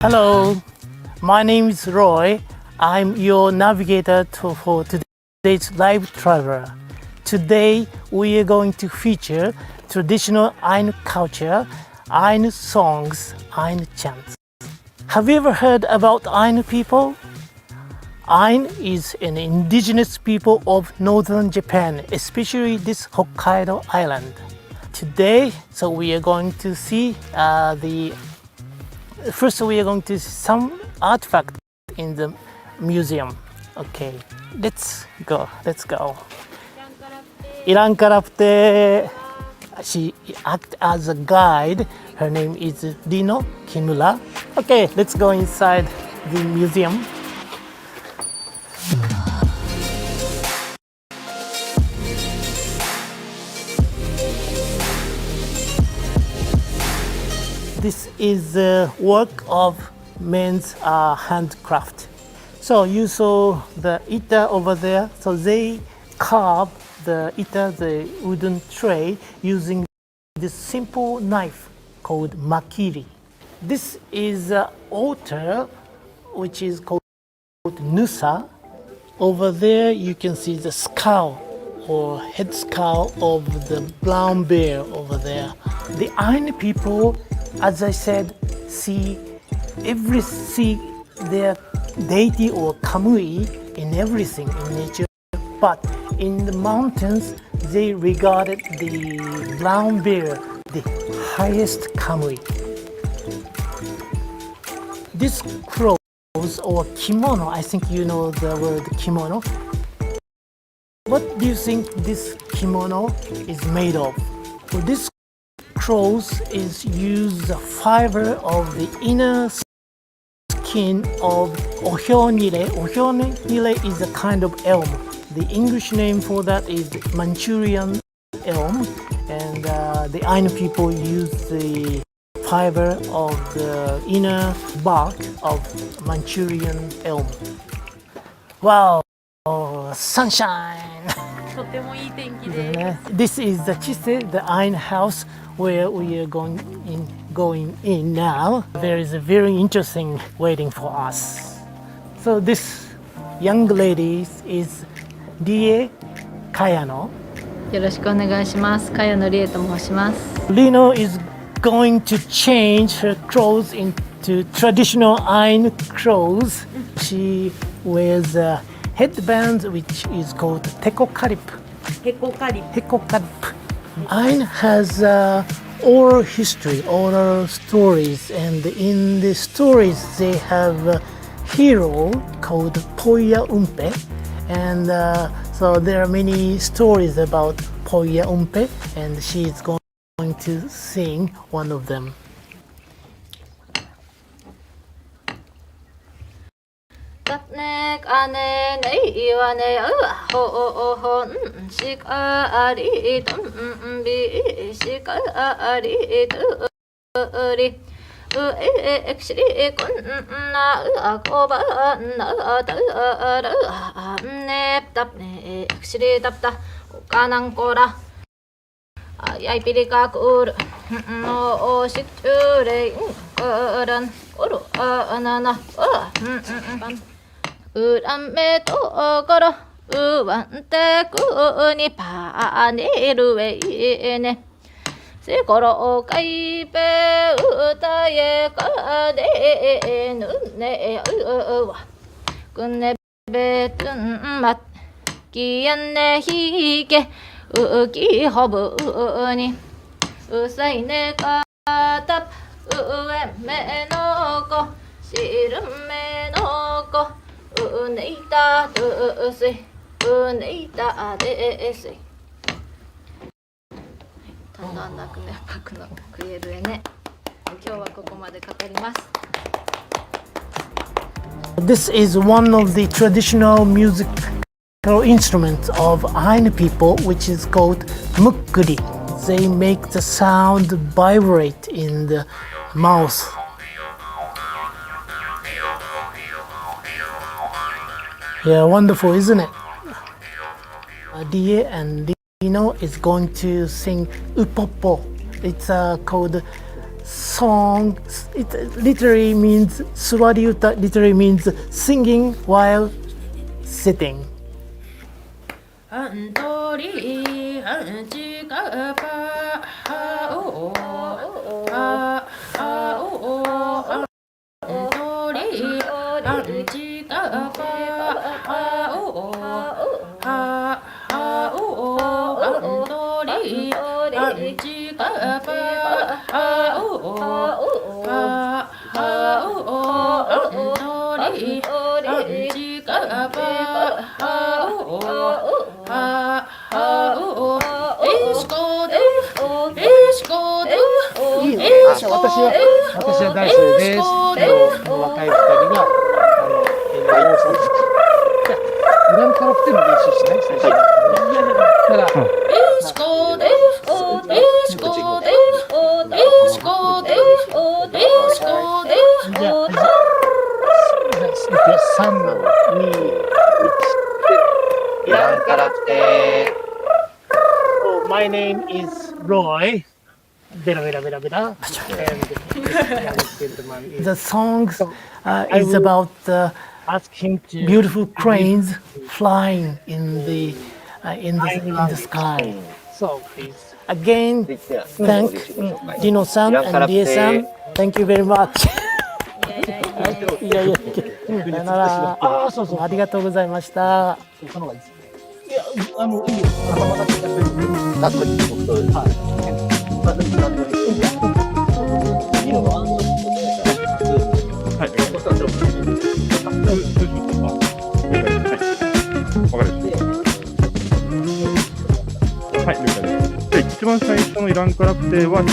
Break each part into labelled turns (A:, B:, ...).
A: Hello, my name is Roy. I'm your navigator for today's live traveler. Today we are going to feature traditional Ainu culture, Ainu songs, Ainu chants. Have you ever heard about Ainu people? Ainu is an indigenous people of northern Japan, especially this Hokkaido island. Today, we are going to see First, we are going to see some artifact in the museum. Okay, let's go. Iran Karapte. She acts as a guide. Her name is Rino Kimura. Okay, let's go inside the museum. This is the work of men's handcraft. So you saw the ita over there. So they carve the ita, the wooden tray, using this simple knife called makiri. This is an altar which is called nusa. Over there you can see the skull or head skull of the brown bear over there. The Ainu people, as I said, see their deity or kamui in everything in nature, but in the mountains they regarded the brown bear the highest kamui. This clothes or kimono, I think you know the word kimono. What do you think this kimono is made of? Well, this clothes is use the fiber of the inner skin of ohionire. Ohionire is a kind of elm. The English name for that is Manchurian elm, and the Ainu people use the fiber of the inner bark of Manchurian elm. Wow, sunshine! This is the Chise, the Ainu house, where we are going in now. There is a very interesting waiting for us. So this young lady is Rie Kayano.
B: よろしくお願いします。茅野理恵と申します。
A: Lino is going to change her clothes into traditional Ainu clothes. She wears a headband which is called tekokarip. Hekokarip. Ainu has oral history, oral stories, and in the stories they have a hero called Poya Umpe, and so there are many stories about Poya Umpe, and she is going to sing one of them.
B: Tatnek ane nei wane ho ho shikari tum bi shikari tu ekshri kun na koba na ta nep tap ne ekshri tap ta kanang kora ay pilika kur no shikure kuran uru anana urame to koro uwante kuni pa ne ruwe ne se koro o kai pe utaye ka de nu ne wa kunne betun mat kian ne hike uki hobu ni usai ne ka tap uwe me no ko shirum me no ko uneita tu se uneita de se だんだんなくねパクのクエルへね今日はここまでかかります。
A: This is one of the traditional musical instruments of Ainu people, which is called mukkuri. They make the sound vibrate in the mouth. Yeah, wonderful, isn't it? Rie and Lino is going to sing Upopo. It's called songs it literally means Surariuta literally means singing while sitting.
C: ハントリハンチカパハオハハオハントリハンチカパハオハハオハントリハンチカパハオハハオハントリハンチカパハオ
D: 私は大好きです。若い二人が裏から来ても練習しない最初。ただ、3、2、1。いらんから来て。My name is Roy. Bera bera bera bera.
A: The song is about
D: Ask him to
A: beautiful cranes flying in the sky.
D: So please.
A: Again, thank Dino-san and Rie-san. Thank you very much. いやいや、さよなら。ありがとうございました。
D: いや、いいよ。ラストに僕と、はい。
E: はい、了解です。で、一番最初のイランカラプテは、は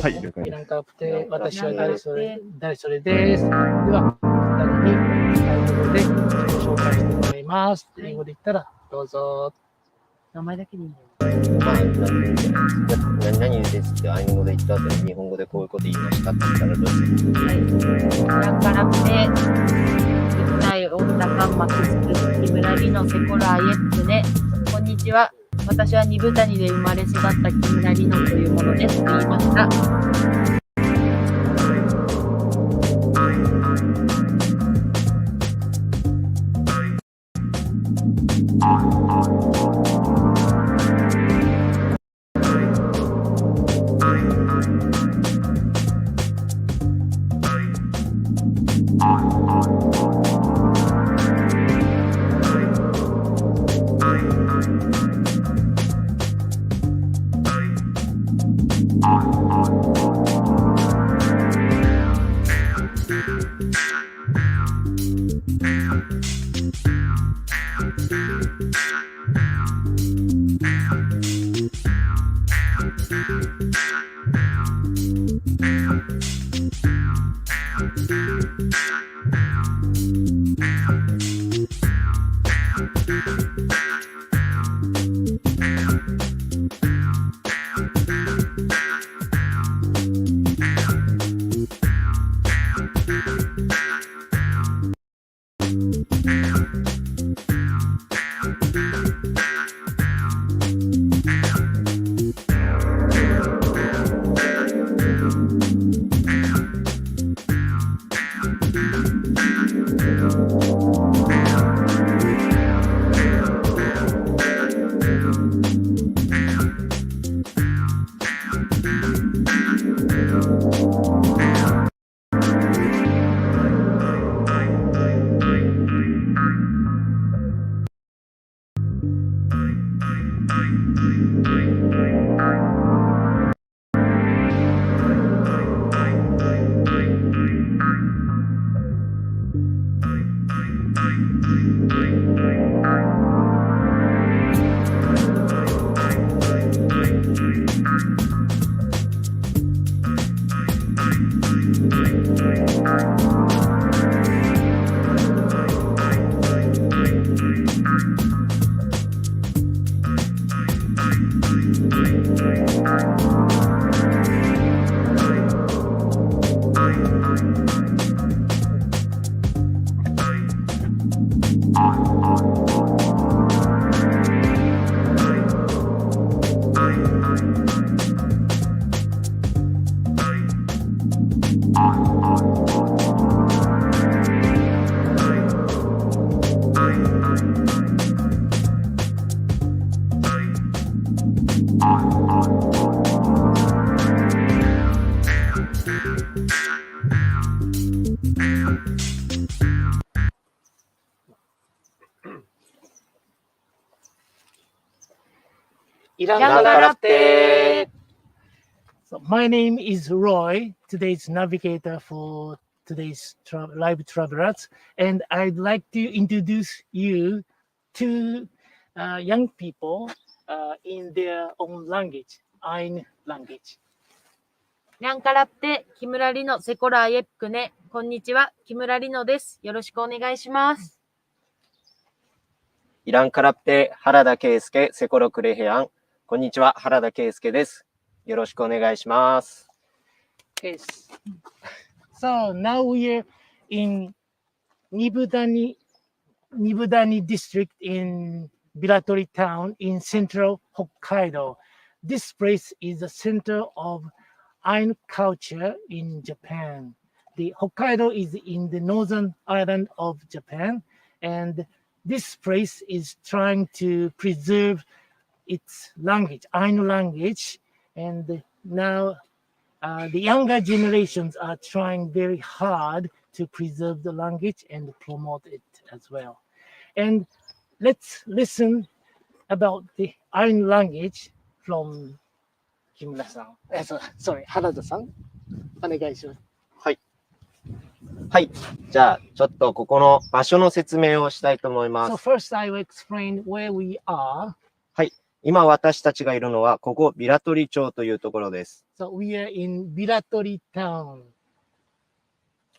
E: い、了解
D: イラン
E: です。
D: カラプテ、私は誰それです。では、二人にタイトルで自己紹介してもらいます。英語で言ったら、どうぞ。名前だけでいいんだよ。
F: まあ、何ですってアイヌ語で言った後に日本語でこういうこと言いましたって言ったらどうする？
C: だからって絶対大高松津木村里のセコラアイエッツね。こんにちは。私は二部谷で生まれ育った木村里乃というものですと言いました。
A: 이랑
F: 가랍테.
A: So my name is Roy, today's navigator for today's live travelers, and I'd like to introduce you to young people in their own language, Ainu language.
C: にゃんからって木村里乃セコラーイェックね。こんにちは、木村里乃です。よろしくお願いします。
F: イランカラプテ原田圭介セコロクレヘアン。こんにちは、原田圭介です。よろしくお願いします。
A: Yes. So now we're in Nibudani district in Biratori town in central Hokkaido. This place is the center of Ainu culture in Japan. The Hokkaido is in the northern island of Japan, and this place is trying to preserve its language, Ainu language, and now the younger generations are trying very hard to preserve the language and promote it as well. And let's listen about the Ainu language from Kimura-san. Sorry, Harada-san. お願いします。
F: はい。じゃあ、ちょっとここの場所の説明をしたいと思いま
A: So
F: す。
A: first I will explain where we are.
F: 今私たちがいるのは、ここビラトリ町というところです。
A: So we are in Biratori town.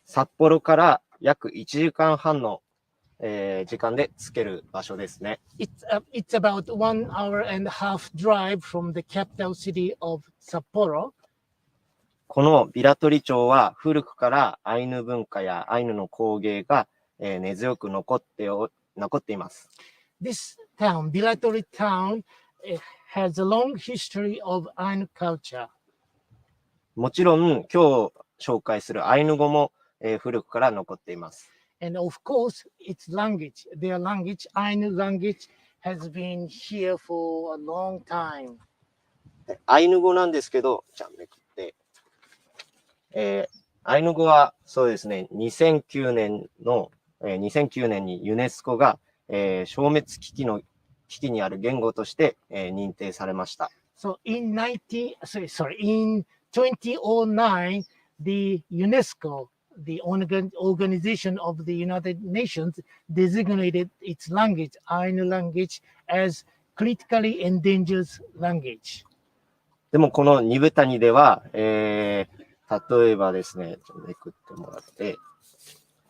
F: 札幌から約1時間半の、時間で着ける場所ですね。
A: It's about 1 hour and a half drive from the capital city of Sapporo.
F: このビラトリ町は古くからアイヌ文化やアイヌの工芸が、根強く残っています。
A: This town, Biratori town, has a long history of Ainu culture.
F: もちろん今日紹介するアイヌ語も、古くから残っています。
A: And of course, its language, their language, Ainu language, has been here for a long time.
F: アイヌ語なんですけど、じゃあめくって、アイヌ語はそうですね、2009年にユネスコが、消滅危機にある言語として、認定されました。
A: So in 2009, the UNESCO, the organization of the United Nations, designated its language, Ainu language, as critically endangered language.
F: でもこのニブタニでは、例えばですね、めくってもらって、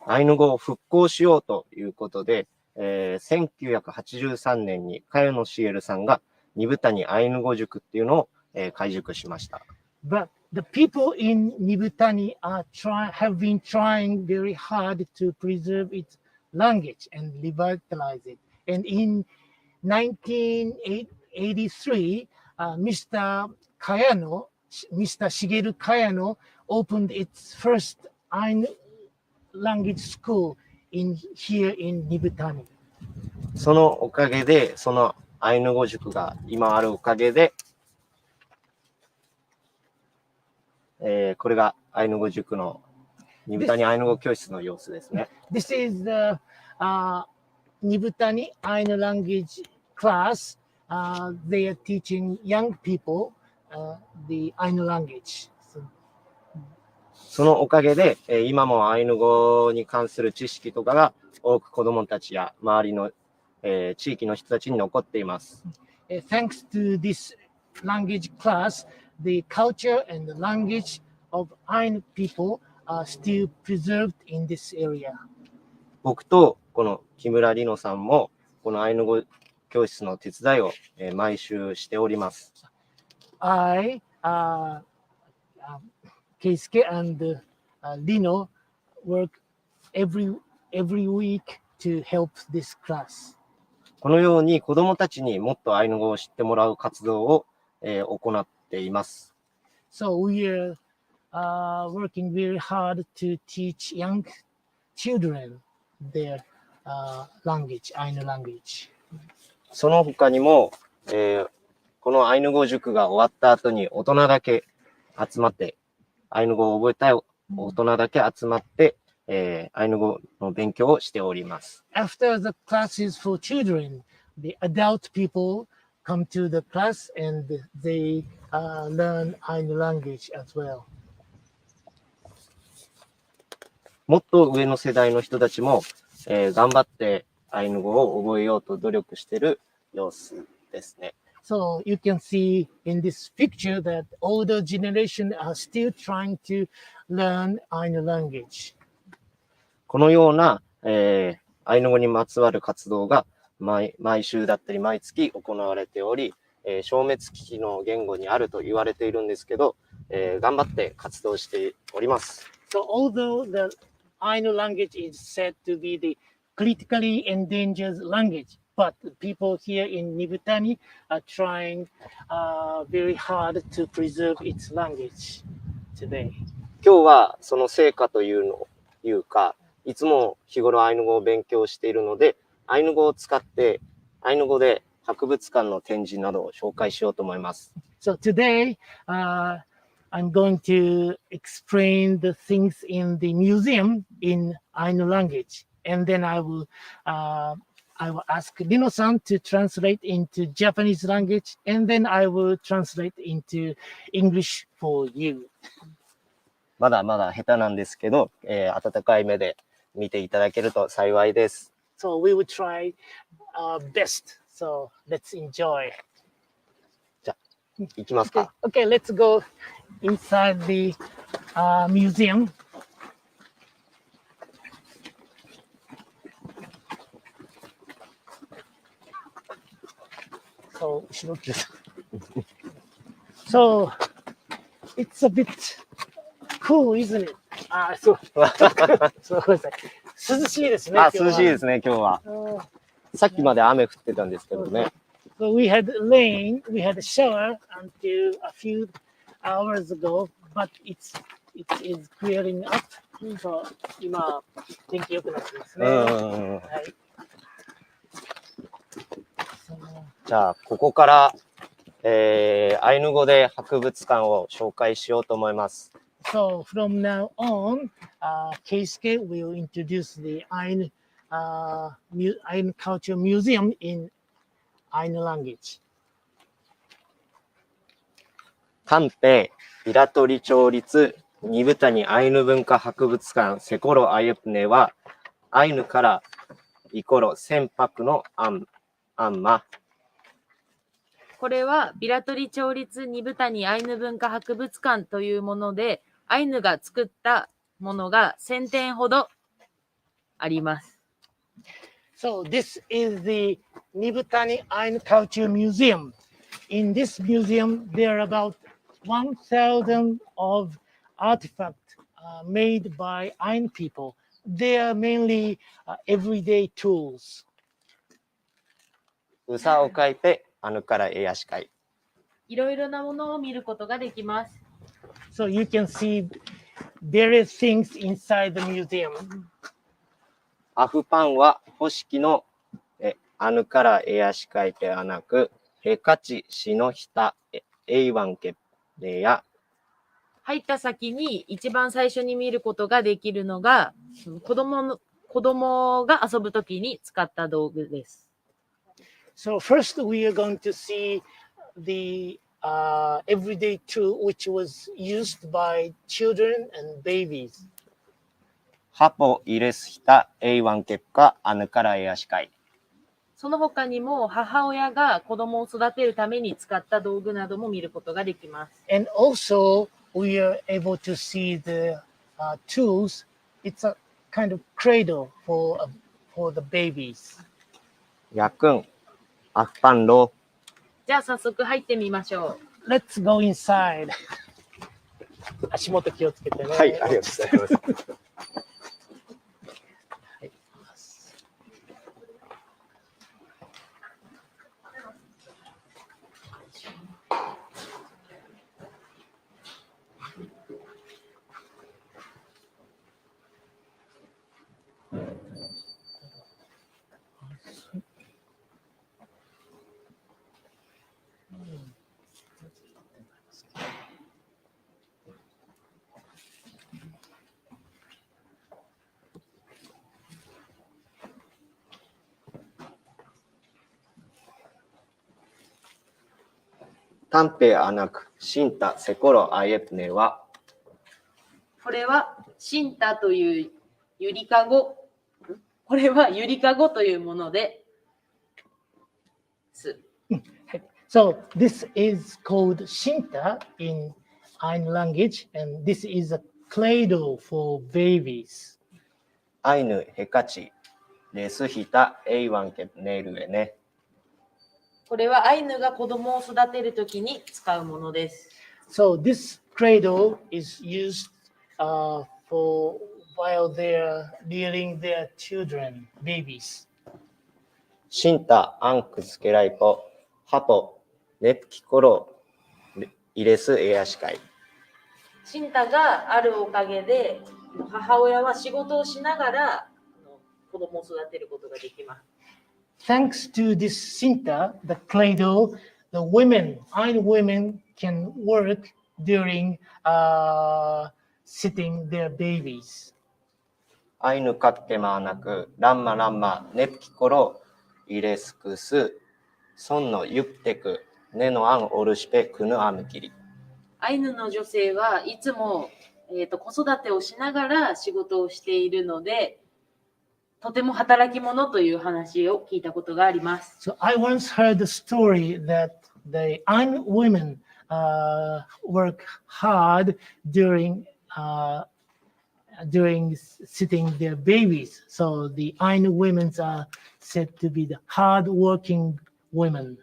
F: アイヌ語を復興しようということで、1983年に茅野シエルさんがニブタニアイヌ語塾っていうのを、開塾しました。
A: But the people in Nibutani have been trying very hard to preserve its language and revitalize it. And in 1983, Mr. Shigeru Kayano opened its first Ainu language school here in Nibutani.
F: そのおかげで、そのアイヌ語塾が今あるおかげで、これがアイヌ語塾のニブタニアイヌ語教室の様子ですね。
A: This is the Nibutani Ainu language class. They are teaching young people the Ainu language.
F: そのおかげで、今もアイヌ語に関する知識とかが多く子どもたちや周りの、地域の人たちに残っています。
A: Thanks to this language class, the culture and the language of Ainu people are still preserved in this area.
F: 僕とこの木村里乃さんもこのアイヌ語教室の手伝いを、毎週しております。
A: I, Keisuke and Lino work every week to help this class.
F: このように子どもたちにもっとアイヌ語を知ってもらう活動を、行っています。
A: So we are working very hard to teach young children their language, Ainu language.
F: その他にも、このアイヌ語塾が終わった後に大人だけ集まって、アイヌ語を覚えたい大人だけ集まって、アイヌ語の勉強をしております。
A: After the classes for children, the adult people come to the class and they learn Ainu language as well.
F: もっと上の世代の人たちも、頑張ってアイヌ語を覚えようと努力している様子ですね。
A: So you can see in this picture that older generation are still trying to learn Ainu language.
F: このような、アイヌ語にまつわる活動が毎週だったり毎月行われており、消滅危機の言語にあると言われているんですけど、頑張って活動しております。
A: So although the Ainu language is said to be the critically endangered language, but the people here in Nibutani are trying very hard to preserve its language today.
F: 今日はその成果というか、いつも日頃アイヌ語を勉強しているので、アイヌ語を使ってアイヌ語で博物館の展示などを紹介しようと思います。
A: So today, I'm going to explain the things in the museum in Ainu language, and then I will ask Rino-san to translate into Japanese language, and then I will translate into English for you.
F: まだまだ下手なんですけど、温かい目で見ていただけると幸いです。
A: So we will try our best. So let's enjoy.
F: じゃあ、行きますか。
A: Okay, let's go inside the museum. So, so it's a bit cool, isn't it? そうですね。涼しいですね。
F: 涼しいですね、今日は。さっきまで雨降ってたんですけどね。
A: So we had rain, we had a shower until a few hours ago, but it is clearing up. So 今天気良くなってますね。はい。
F: じゃあここから、アイヌ語で博物館を紹介しようと思います。
A: So from now on, Keisuke will introduce the Ainu Culture Museum in Ainu language.
F: 官兵平取町立二部谷アイヌ文化博物館セコロアユプネはアイヌからイコロ船舶のアンマ。
C: これはビラトリ町立二部谷アイヌ文化博物館というもので、アイヌが作ったものが1000点ほどあります。
A: So this is the Nibutani Ainu Culture Museum. In this museum, there are about 1,000 of artifacts made by Ainu people. They are mainly everyday tools.
F: うさを書いてアヌからエヤシカイ。
C: いろいろなものを見ることができます。
A: So you can see various things inside the museum.
F: アフパンはホシキのアヌからエヤシカイペアナクヘカチシのヒタエイワンケレや。
C: 入った先に一番最初に見ることができるのが子供が遊ぶときに使った道具です。
A: So first we are going to see the everyday tool which was used by children and babies.
F: ハポイレスヒタエイワンケプカアヌからエヤシカイ。
C: その他にも母親が子供を育てるために使った道具なども見ることができます。
A: And also we are able to see the tools. It's a kind of cradle for the babies.
F: ヤクンアフパンロ。
C: じゃあ早速入ってみましょ
A: う。Let's go inside. 足元気をつけてね。
F: はい、ありがとうございます。短平アナク、シンタ、セコロ、アイエプネは、
C: これはシンタというゆりかご。これはゆりかごというものです。
A: So this is called Shinta in Ainu language, and this is a cradle for babies.
F: アイヌ、ヘカチ、レスヒタ、エイワンケネルエネ。
C: これはアイヌが子供を育てるときに使うものです。
A: So this cradle is used for while they're rearing their children, babies.
F: シンタ、アンクスケライポ、ハポ、ネプキコロ、イレスエアシカイ。
C: シンタがあるおかげで、母親は仕事をしながら子供を育てることができます。
A: Thanks to this Shinta, the cradle, the women, Ainu women can work during sitting their babies.
F: アイヌカッケマーナク、ランマランマ、ネプキコロ、イレスクス、ソンのユプテク、ネノアンオルシペクヌアムキリ。
C: アイヌの女性はいつも、子育てをしながら仕事をしているので、とても働き者という話を聞いたことがあります。
A: So I once heard the story that the Ainu women work hard during sitting their babies. So the Ainu women are said to be the hard-working women.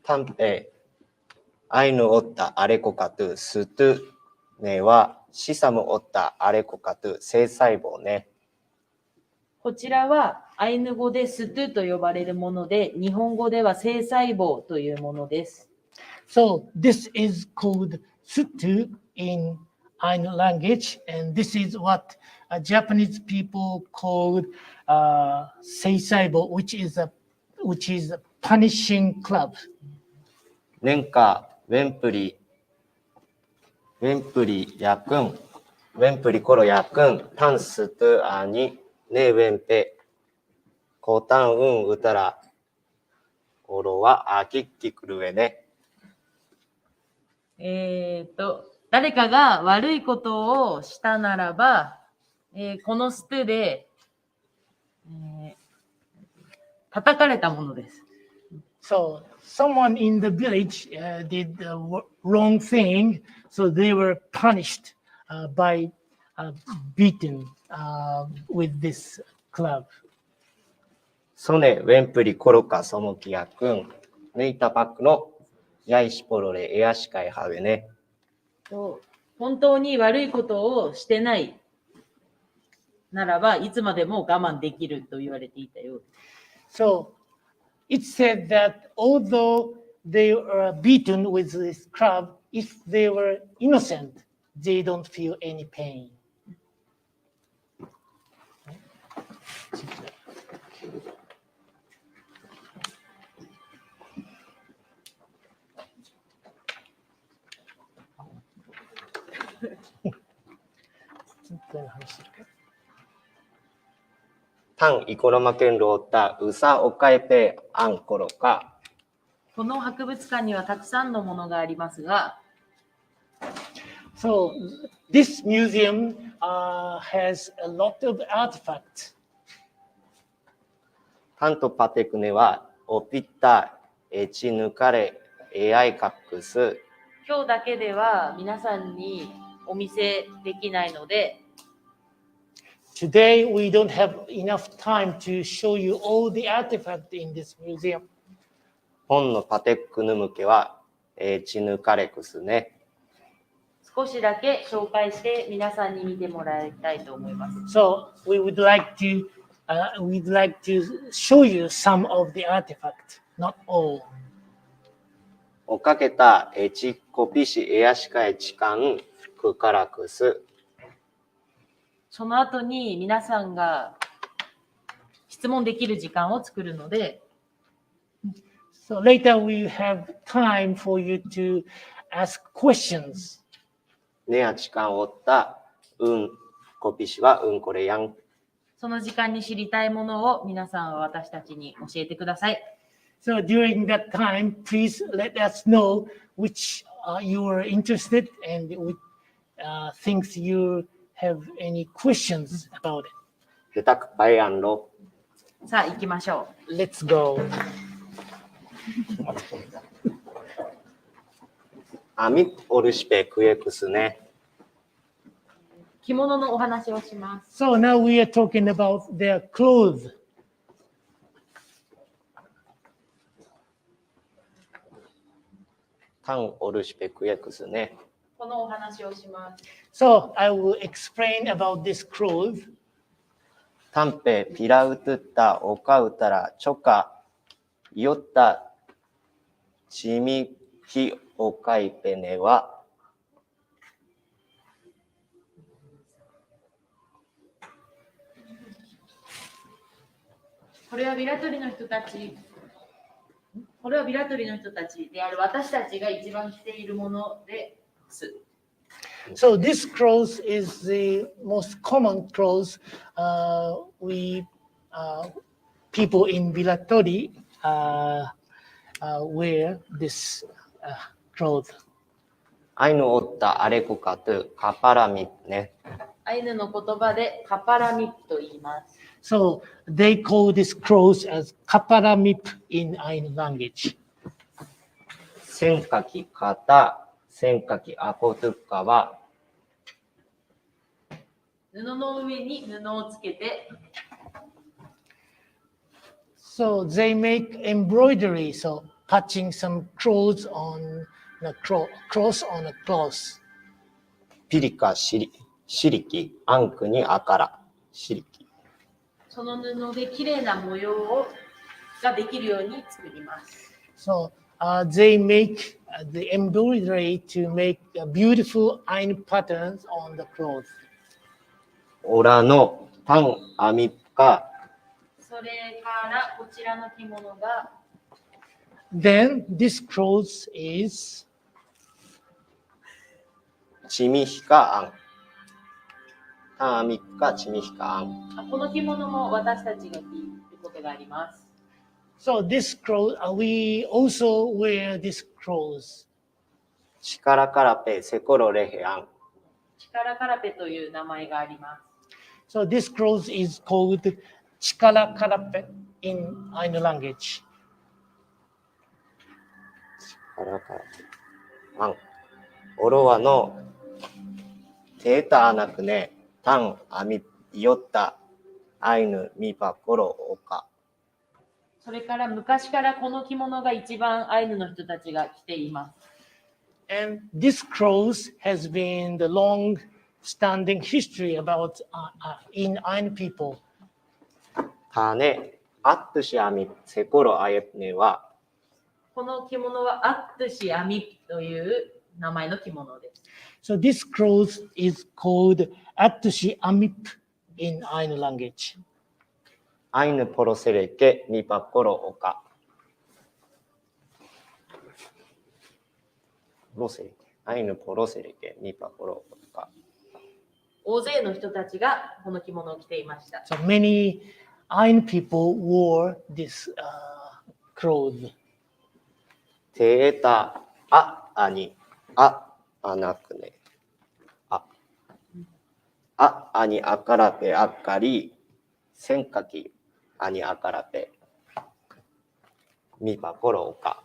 F: タンペ、アイヌオッタアレコカトゥストゥネはシサムオッタアレコカトゥ性細胞ね。
C: こちらはアイヌ語でストゥと呼ばれるもので、日本語では性細胞というものです。
A: So this is called sutu in Ainu language, and this is what Japanese people called seisaibo, which is a punishing club.
F: 年下ウェンプリヤクンウェンプリコロヤクンタンストゥアニネウェンペコタンウンウタラオロはアキッキクルエね。
C: 誰かが悪いことをしたならば、このストゥで、叩かれたものです。
A: So someone in the village did the wrong thing, so they were punished by beaten with this club.
F: ソネウェンプリコロカソモキヤクンネイタパクのヤイシポロレエアシカイハウエね。
C: 本当に悪いことをしてないならば、いつまでも我慢できると言われていたようです。
A: So it said that although they were beaten with this club, if they were innocent, they don't feel any pain.
F: タンイコロマケンロータウサオカエペアンコロカ。
C: この博物館にはたくさんのものがありますが、
A: So this museum has a lot of artifacts.
F: タンとパテクネはオピッタエチヌカレエアイカックス。
C: 今日だけでは皆さんにお見せできないので、
A: Today we don't have enough time to show you all the artifacts in this museum.
F: 本のパテックヌムケはエチヌカレクスね。
C: 少しだけ紹介して皆さんに見てもらいたいと思います。
A: So we would like to show you some of the artifacts, not all.
F: おかけたエチコピシエアシカエチカンクカラクス。
C: その後に皆さんが質問できる時間を作るので、
A: So later we have time for you to ask questions.
F: ネアチカンオッタウンコピシはウンコレヤン。
C: その時間に知りたいものを皆さんは私たちに教えてください。
A: So during that time, please let us know which you are interested and which things you have any questions about it.
F: 下手くぱいあんろ。
C: さあ行きましょう。
A: Let's go.
F: アミオルシペクエクスね。
C: 着物のお話をします。
A: So now we are talking about their clothes.
F: タンオルシペクエクスね。
C: このお話をします。
A: So I will explain about this clothes.
F: タンペピラウトゥッタオカウタラチョカイオッタチミキオカイペネは
C: これはビラトリの人たちである私たちが一番着ているものです。
A: So this clothes is the most common clothes people in Vilatori wear this clothes.
F: アイヌオッタアレコカトゥカパラミね。
C: アイヌの言葉でカパラミップと言います。
A: So they call this clothes as kaparamip in Ainu language.
F: 線書き型線書きアコトゥッカは
C: 布の上に布をつけて
A: So they make embroidery, so patching some clothes on a cross on a cloth.
F: ピリカシリキアンクにアカラシリキ。
C: その布で綺麗な模様ができるように作ります。
A: So they make the embroidery to make beautiful Ainu patterns on the clothes.
F: オラのタンアミカ
C: それからこちらの着物が
A: Then this clothes is
F: チミヒカアン。タンアミカチミヒカアン。
C: この着物も私たちが着ることがあります。
A: so this clothes we also wear this clothes.
F: チカラカラペセコロレヘアン。
C: チカラカラペという名前があります。
A: So this clothes is called chikara karape in Ainu language.
F: チカラカラペアン。オロワのテータアナクネタンアミイオッタアイヌミパコロオカ。
C: それから昔からこの着物が一番アイヌの人たちが着ています。
A: And this clothes has been the long-standing history about in Ainu people.
F: タネアットシアミセコロアエネは
C: この着物はアットシアミという名前の着物です。
A: So this clothes is called Attushi Amip in Ainu language.
F: アイヌポロセレケミパコロオカ。ロセレケアイヌポロセレケミパコロオカ。
C: 大勢の人たちがこの着物を着ていました。
A: So many Ainu people wore this clothes.
F: テータアアニアアナクネアアニアカラペアッカリセンカキアニアカラペミパコロオカ。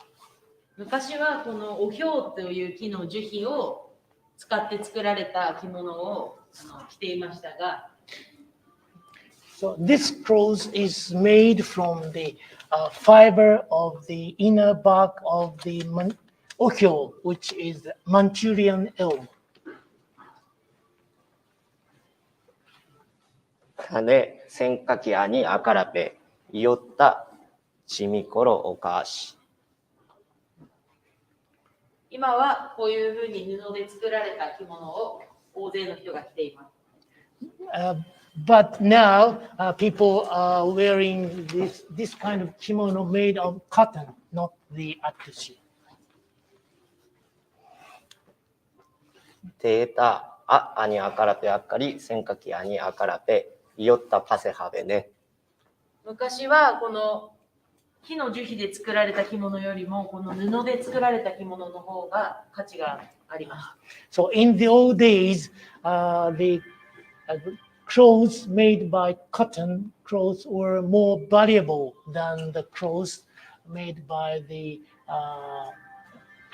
C: 昔はこのおひょうという木の樹皮を使って作られた着物を着ていましたが、
A: So this clothes is made from the fiber of the inner bark of the ohyo, which is Manchurian elm.
F: タネセンカキアニアカラペイオッタチミコロオカアシ。
C: 今はこういうふうに布で作られた着物を大勢の人が着ています。
A: But now people are wearing this kind of kimono made of cotton, not the atsushi.
F: テータアアニアカラペアッカリセンカキアニアカラペイオッタパセハベね。
C: 昔はこの木の樹皮で作られた着物よりもこの布で作られた着物の方が価値がありました。
A: So in the old days, the clothes made by cotton clothes were more valuable than the clothes made by the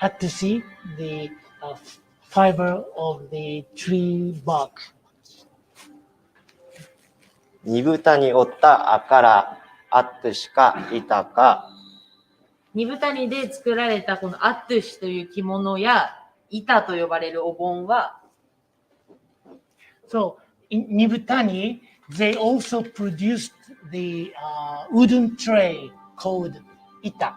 A: atsushi, the fiber of the tree bark.
F: 煮豚におったあからあってしかいたか。
C: 煮豚にで作られたこのアットゥシという着物や板と呼ばれるお盆は、
A: So in Nibutani, they also produced the wooden tray called ita.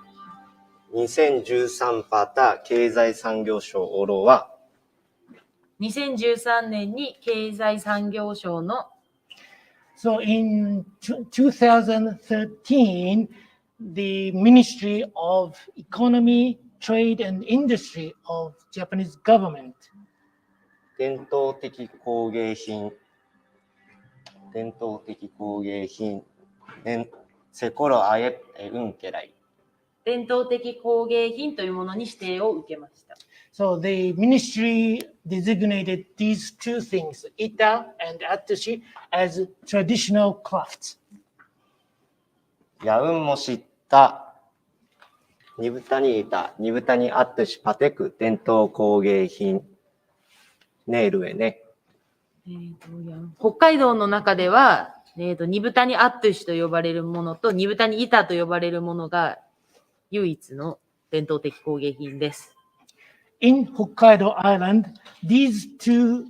F: 2013パタ経済産業省オロは、
C: 2013年に経済産業省の
A: So in 2013, the Ministry of Economy, Trade and Industry of Japanese government
F: 伝統的工芸品、セコロアエウンケライ。
C: 伝統的工芸品というものに指定を受けました。
A: So the ministry designated these two things, ita and atsushi, as traditional crafts.
F: ヤウンも知った煮豚にいた煮豚にあってしパテク伝統工芸品ネイルへね。
C: 北海道の中では、煮豚にアットゥシと呼ばれるものと煮豚に板と呼ばれるものが唯一の伝統的工芸品です。
A: In Hokkaido Island, these two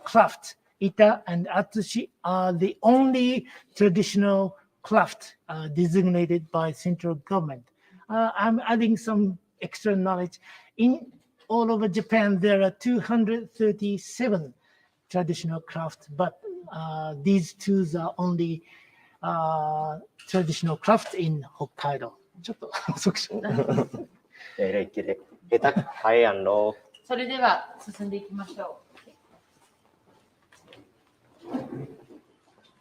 A: crafts, ita and atsushi, are the only traditional craft designated by central government. I'm adding some extra knowledge. In all over Japan, there are 237 traditional crafts, but these two are only traditional crafts in Hokkaido. ちょっと遅くしました。
F: きれい。下手く早いやんろ。
C: それでは進んでいきましょ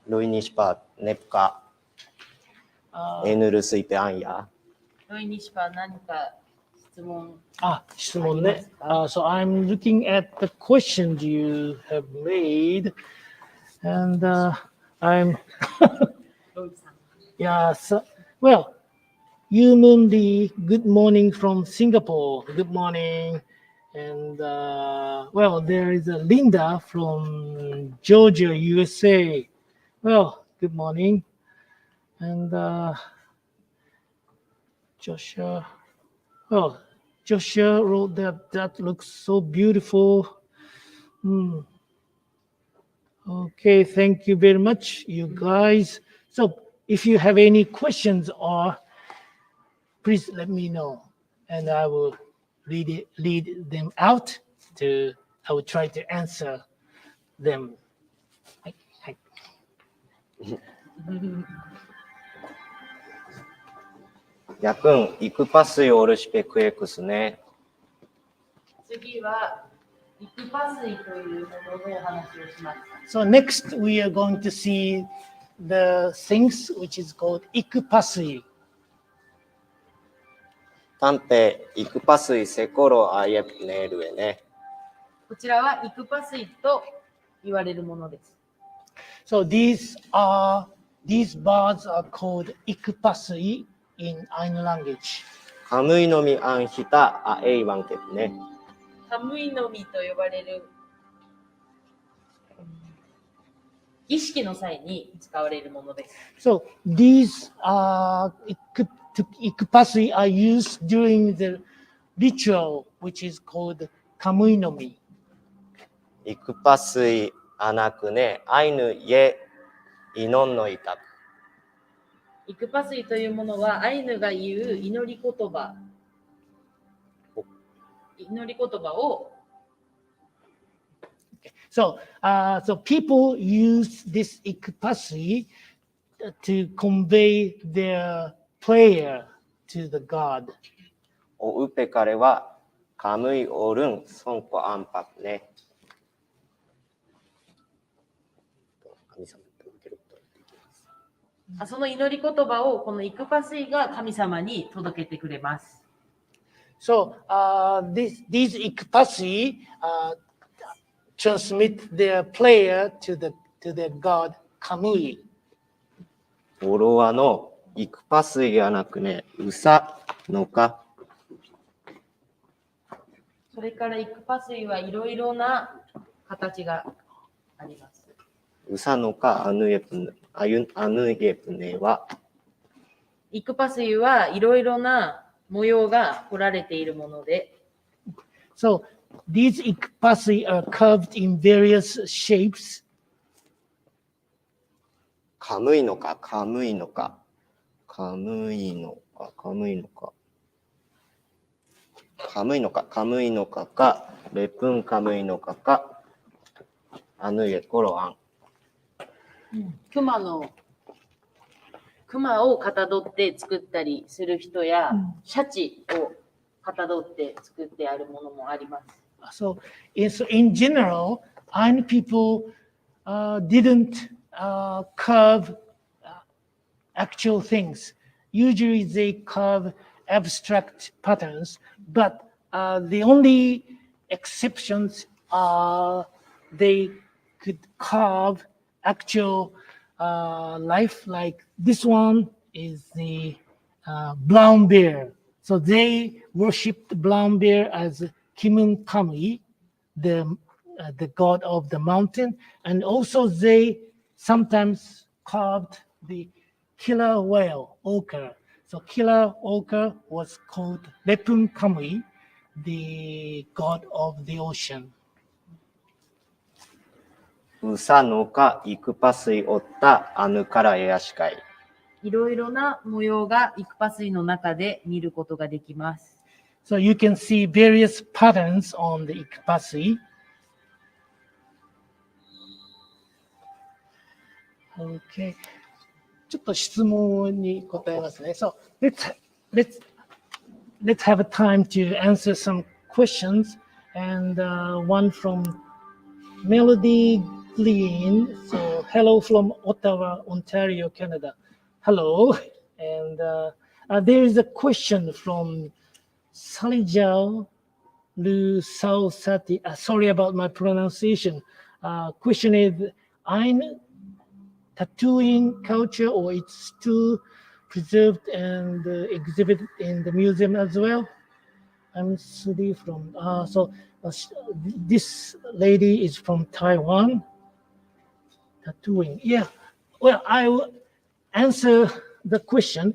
F: ルイニシパネプカエヌルスイペアンヤ。
C: う。ロイニシパ何か質問。
A: 質問ね。So I'm looking at the questions you have made, and I'm yeah. So, well, you Mundi, good morning from Singapore. Good morning, and well, there is a Linda from Georgia, USA. Well, good morning, and Joshua. Well, Joshua wrote that looks so beautiful. Okay, thank you very much, you guys. So if you have any questions or please let me know and I will lead them out I will try to answer them.
F: やくん、イクパスイオルシペクエクスね。
C: 次はイクパスイというもののお話をします。
A: So next we are going to see the things which is called ikupasui.
F: 探偵、イクパスイセコロアイエプネルへね。
C: こちらはイクパスイと言われるものです。
A: So these birds are called ikupasui in Ainu language.
F: カムイのみアンヒタアエイワンケプね。
C: カムイの実と呼ばれる儀式の際に使われるものです。
A: So these ikupasui are used during the ritual which is called kamuinomi.
F: イクパスイアナクネアイヌイエイノンのイタク。
C: イクパスイというものはアイヌが言う祈り言葉を
A: So people use this ikupasui to convey their prayer to the god.
F: おうぺかれはカムイオルンソンコアンパクね。神様と受けること
C: その祈り言葉をこのイクパスイが神様に届けてくれます。
A: So these ikpasi transmit their prayer to their god Kamui.
F: オロワのイクパスイではなくね、ウサのか。
C: それからイクパスイはいろいろな形があります。
F: ウサのかアヌエプネは、
C: イクパスイはいろいろな模様が彫られているもので、
A: So these ikpasi are carved in various shapes.
F: カムイのか、カムイのか、カムイのか、カムイのか、カムイのか、カムイのかか、レプンカムイのかか、アヌエコロアン。
C: 熊をかたどって作ったりする人や、シャチをかたどって作ってあるものもあります。
A: So in general, Ainu people didn't carve actual things. Usually they carve abstract patterns, but the only exceptions are they could carve actual life, like this one is the brown bear. So they worshipped brown bear as Kimun Kami, the god of the mountain, and also they sometimes carved the killer whale, ochre. So killer ochre was called Lepun Kami, the god of the ocean.
F: ウサのか、イクパスイおったアヌからエアシカイ。
C: いろいろな模様がイクパスイの中で見ることができます。
A: So you can see various patterns on the ikpasi. Okay. ちょっと質問に答えますね。So let's have a time to answer some questions, and one from Melody Glean. So hello from Ottawa, Ontario, Canada. Hello. And there is a question from Sally Zhao Lu Sao Sati. Sorry about my pronunciation. Question is, Ainu tattooing culture, or it's still preserved and exhibited in the museum as well? I'm Sudi from, this lady is from Taiwan. Tattooing, yeah. Well, I will answer the question.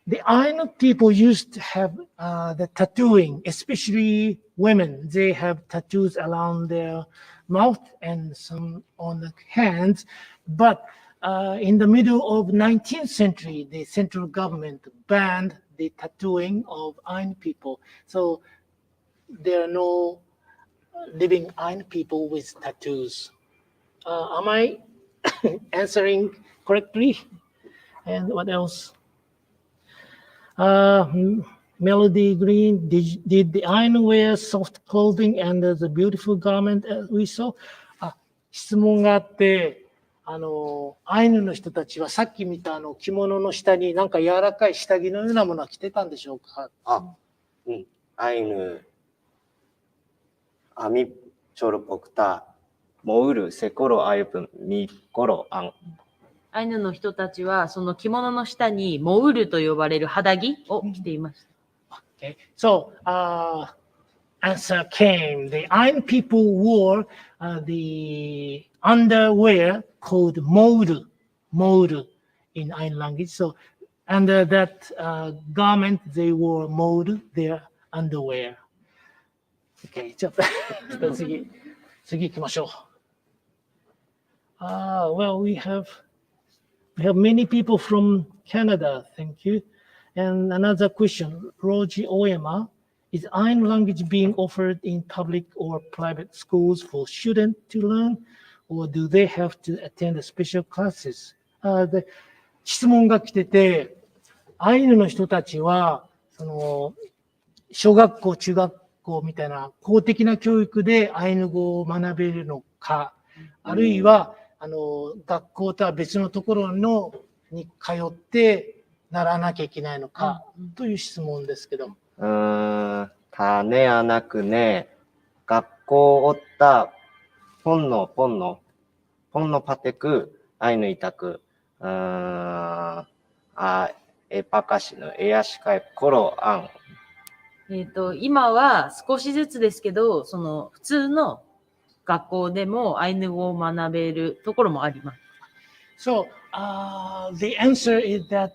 A: The Ainu people used to have the tattooing, especially women. They have tattoos around their mouth and some on the hands. But in the middle of 19th century, the central government banned the tattooing of Ainu people. So there are no living Ainu people with tattoos. Am I answering correctly? And what else? Melody Green, did the Ainu wear soft clothing and the beautiful garment we saw? 質問があって、アイヌの人たちはさっき見た着物の下になんか柔らかい下着のようなものは着てたんでしょうか？
F: アイヌ、アミチョロポクタ、モウル、セコロ、アイプン、ミコロ、アン。
C: アイヌの人たちはその着物の下にモウルと呼ばれる肌着を着ていました。
A: Okay. So, answer came. The Ainu people wore the underwear called mouru in Ainu language. So, under that garment, they wore mouru, their underwear. Okay. ちょっと次行きましょう。Well, we have many people from Canada. Thank you. And another question, Roji Oyama, is Ainu language being offered in public or private schools for students to learn, or do they have to attend special classes? で、質問が来てて、アイヌの人たちは、小学校、中学校みたいな公的な教育でアイヌ語を学べるのか、あるいは、学校とは別のところのに通って習わなきゃいけないのかという質問ですけど。
F: 種はなくね、学校おったポンのパテク、アイヌイタク、エパカシのエヤシカイコロアン。
C: 今は少しずつですけど、その普通の学校でもアイヌ語を学べるところもあります。
A: So, the answer is that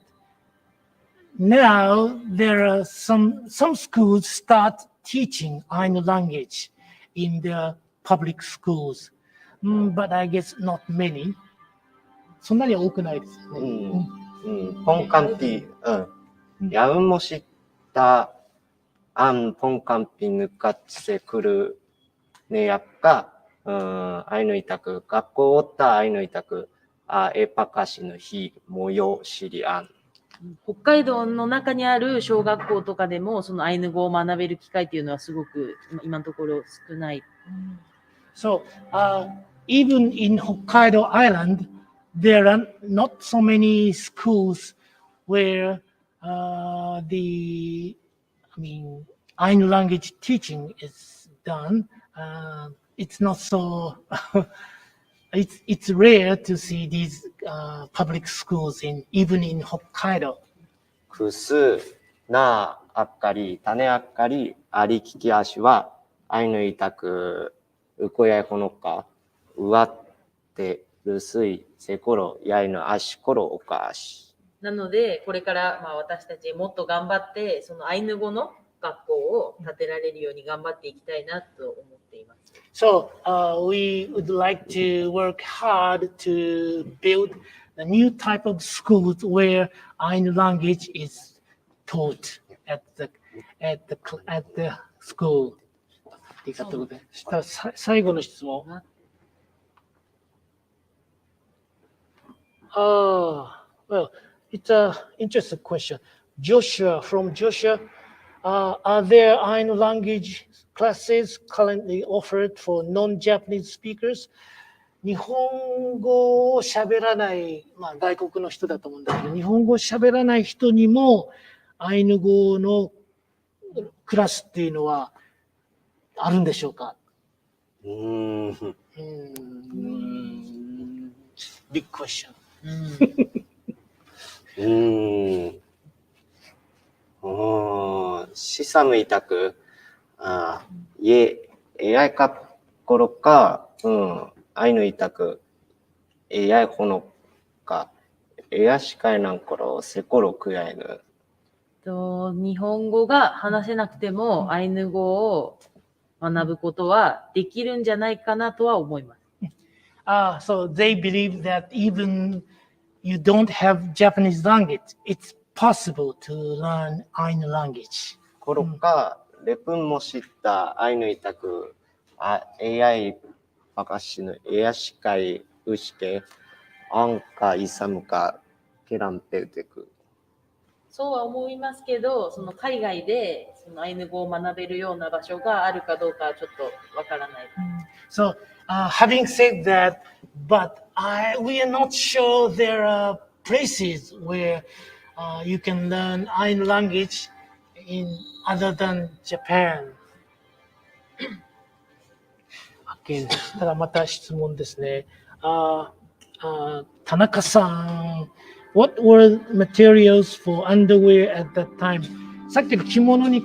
A: now there are some schools start teaching Ainu language in their public schools, but I guess not many. そんなに多くないですね。
F: ポンカンピ、ヤウンモシッタ、アンポンカンピヌカチセクルねやっか、アイヌイタク、学校おったアイヌイタク、エパカシの日、模様、シリアン。
C: 北海道の中にある小学校とかでも、そのアイヌ語を学べる機会っていうのはすごく今のところ少ない。
A: So, even in Hokkaido Island, there are not so many schools where Ainu language teaching is done. It's not so. It's rare to see these public schools even in Hokkaido.
F: くす、なあっかり、種あっかり、ありきき足は、アイヌイタク、うこやいほのか、うわって、るすい、せころ、やいのあしころおかし。
C: なので、これから私たちもっと頑張って、そのアイヌ語の学校を建てられるように頑張っていきたいなと思っています。
A: So we would like to work hard to build a new type of schools where Ainu language is taught at the school. ありがとうございます。最後の質問。Well, it's an interesting question. Joshua, from Joshua, are there Ainu language classes currently offered for non-Japanese speakers? 日本語を喋らない、外国の人だと思うんだけど、日本語を喋らない人にもアイヌ語のクラスっていうのはあるんでしょうか？Big question.
F: シサムイタク、えやいかころか、アイヌイタク、えやいほのか、えやしかいなんころ、せころくやいぬ。
C: 日本語が話せなくても、アイヌ語を学ぶことはできるんじゃないかなとは思います。
A: So they believe that even you don't have Japanese language, it's possible to learn Ainu language.
F: ころか、レプンも知ったアイヌイタク、AI パカシのエヤシカイウシケ、アンカイサムカ、ケランペウテク。
C: そうは思いますけど、その海外でそのアイヌ語を学べるような場所があるかどうかはちょっとわからない。
A: So, having said that, but we are not sure there are places where you can learn Ainu language in other than Japan. Okay. ただまた質問ですね。田中さん、What were materials for underwear at that time? さっきの着物に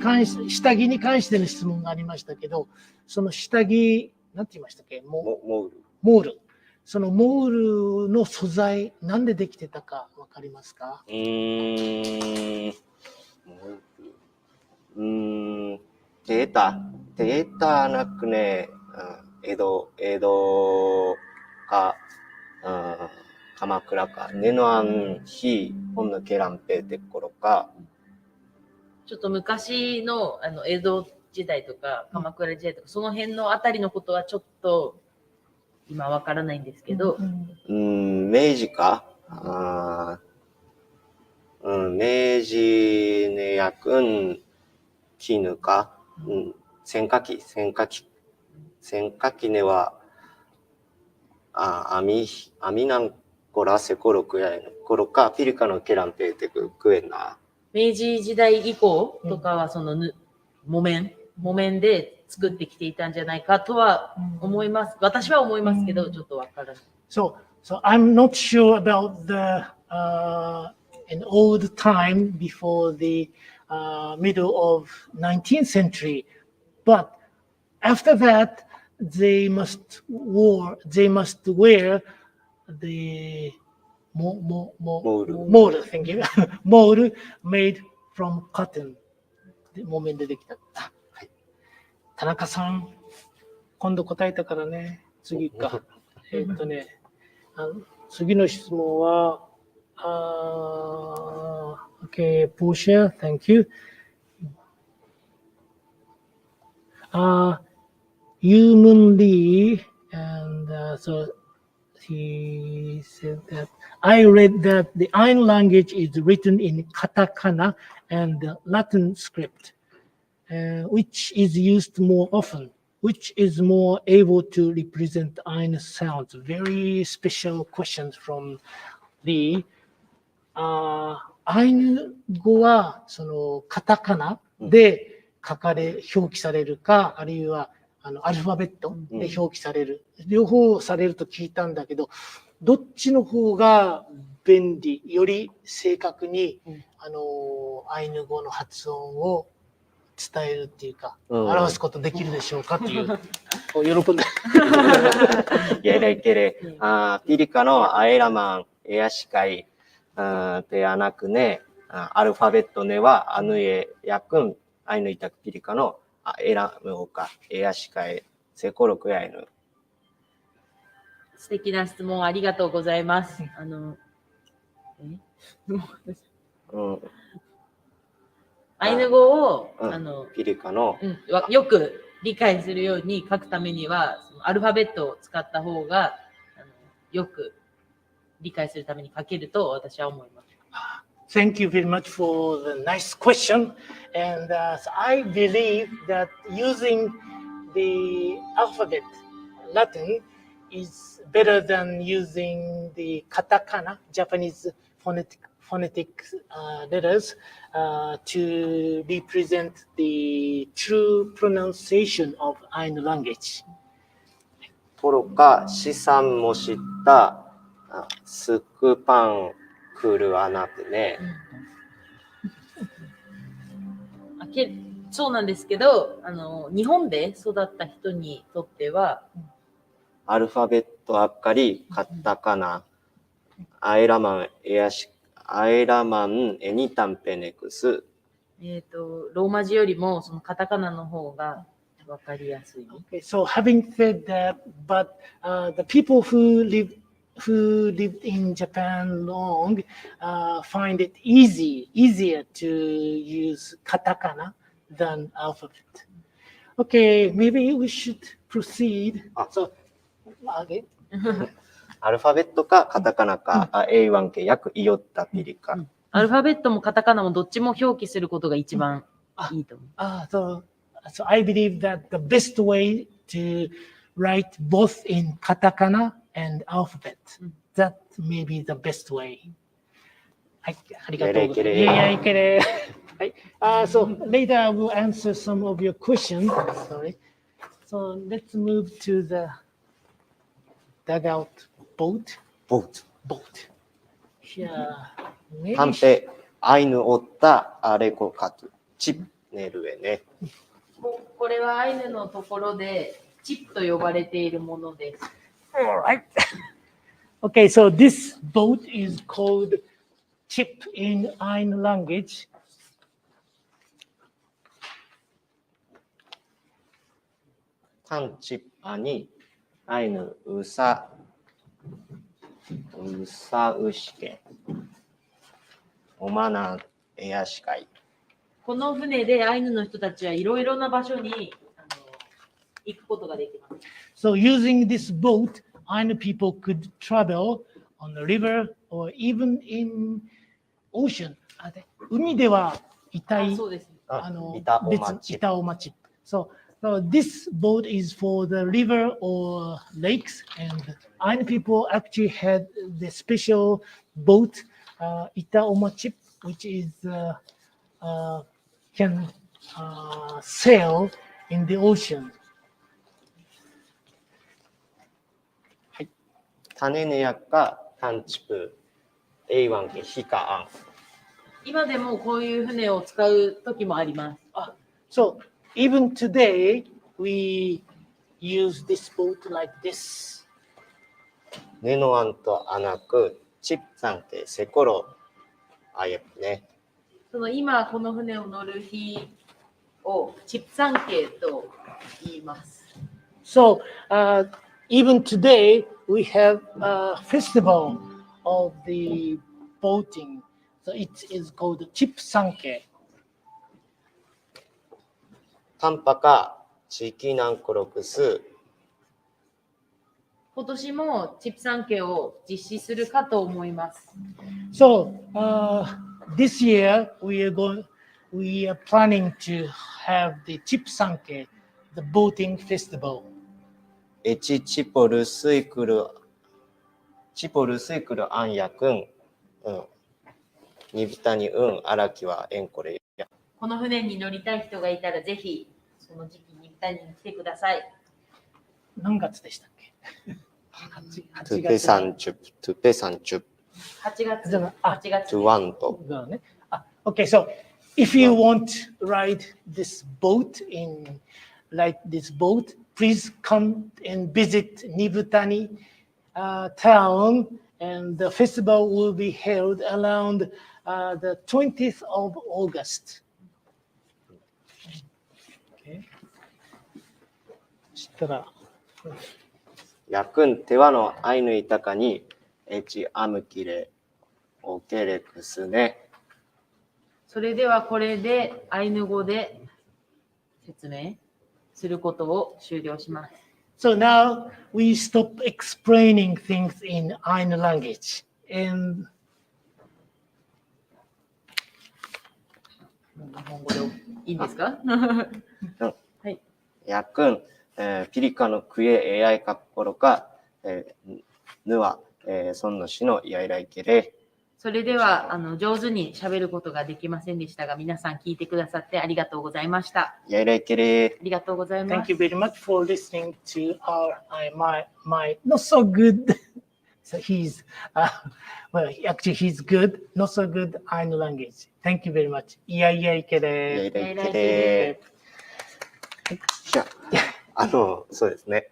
A: 下着に関しての質問がありましたけど、その下着、なんて言いましたっけ？モール。そのモールの素材、なんでできてたかわかりますか？
F: データなくね、江戸か、鎌倉か、根のあんひ、ほんのケランペーテコロか。
C: ちょっと昔の江戸時代とか鎌倉時代とか、その辺のあたりのことはちょっと今わからないんですけど。
F: 明治か、明治ねやくん、絹か、洗濯機ねは、網なんコラセコロクヤイヌコロカピリカのケランペーテククエナ。
C: 明治時代以降とかはその木綿で作ってきていたんじゃないかとは思います。私は思いますけど、ちょっとわからない。
A: So I'm not sure about the an old time before the middle of 19th century, but after that they must wear the mold, thank you, mold made from cotton. 木綿でできた。はい。田中さん、今度答えたからね、次か。次の質問は、okay, Portia, thank you. Yu Moon Lee, and so he said that I read that the Ainu language is written in katakana and Latin script, which is used more often, which is more able to represent Ainu sounds. Very special questions from Lee. アイヌ語はそのカタカナで表記されるか、あるいはアルファベットで表記される、両方されると聞いたんだけど、どっちの方が便利、より正確にアイヌ語の発音を伝えるっていうか、表すことできるでしょうかっていう、喜んで。
F: ゲレゲレ、ピリカのアエラマン、エアシカイ、ペアナクネ、アルファベットネはアヌエヤクン、アイヌイタクピリカのエラムオカ、エアシカイ、セコロクヤイヌ。
C: 素敵な質問ありがとうございます。アイヌ語を、
F: ピリカの、
C: よく理解するように書くためには、そのアルファベットを使った方がよく理解するために書けると私は思います。
A: Thank you very much for the nice question. And I believe that using the alphabet, Latin, is better than using the katakana, Japanese phonetic letters, to represent the true pronunciation of Ainu language.
F: コロカ、資産も知った、スクパンクルアナプね。
C: そうなんですけど、日本で育った人にとっては、
F: アルファベットあっかり、カタカナ、アエラマンエニタンペネクス。
C: ローマ字よりもそのカタカナの方がわかりやすい。
A: Okay, so having said that, but the people who lived in Japan long find it easier to use katakana than alphabet. Okay, maybe we should proceed. So, again.
F: アルファベットかカタカナか、A1 系約イヨッタピリカ。
C: アルファベットもカタカナもどっちも表記することが一番いいと思う。
A: So I believe that the best way to write both in katakana and alphabet, that may be the best way. はい、ありがとうございます。いやいや、はい。So later I will answer some of your questions. Sorry. So let's move to the dugout boat.
F: Boat.
A: Yeah.
F: タンペ、アイヌオッタ、アレコカト、チップ、ネルエね。
C: これはアイヌのところでチップと呼ばれているものです。
A: Alright. Okay, so this boat is called chip in Ainu language.
F: タンチップアニ、アイヌウサウシケ、オマナエアシカイ。
C: この船でアイヌの人たちはいろいろな場所に行くことができます。
A: So using this boat, Ainu people could travel on the river or even in ocean. 海では板尾町。So So this boat is for the river or lakes, and Ainu people actually had the special boat, Itaomachip, which is can sail in the ocean.
F: 種根やか、タンチプ、エイワンケ、ヒカアン。
C: 今でもこういう船を使う時もあります。
A: So even today, we use this boat like this.
F: ネノアンとアナク、チップサンケ、セコロ、あやっね。
C: その今この船を乗る日をチップサンケと言います。
A: So even today, we have a festival of the boating. So it is called Chip Sanke.
F: タンパカ、チキナンコロクス。
C: 今年もチップサンケを実施するかと思います。
A: So this year, we are planning to have the Chip Sanke, the boating festival.
F: エチチポルスイクル、チポルスイクルアンヤクン、ニビタニウン、アラキはエンコレや。
C: この船に乗りたい人がいたらぜひその時期に2人に来てください。
A: 何月でしたっけ？
F: トゥペサンチュプ、トゥペサンチュプ。
C: 8月。
F: トゥワンと。
A: Okay, so if you want to ride this boat like this boat, please come and visit Nibutani town, and the festival will be held around the 20th of August. Okay. そしたら、
F: ヤクンテワのアイヌイタカにエチアムキレオケレクスね。
C: それではこれでアイヌ語で説明することを終了します。
A: So now we stop explaining things in Ainu language. And
C: 日本語でいいんですか？はい。
F: ヤクン、ピリカのクエエアイカッコロカ、ヌワ、ソンのシのイアイライケレ。
C: それでは上手に喋ることができませんでしたが、皆さん聞いてくださってありがとうございました。
F: イアイライケレ。
C: ありがとうございます。
A: thank you very much for listening to my not so good. So he's well, actually he's good, not so good Ainu language. Thank you very much. いやいやいけ
F: イア
A: れ。
F: イライケレ。じゃあ、そうですね。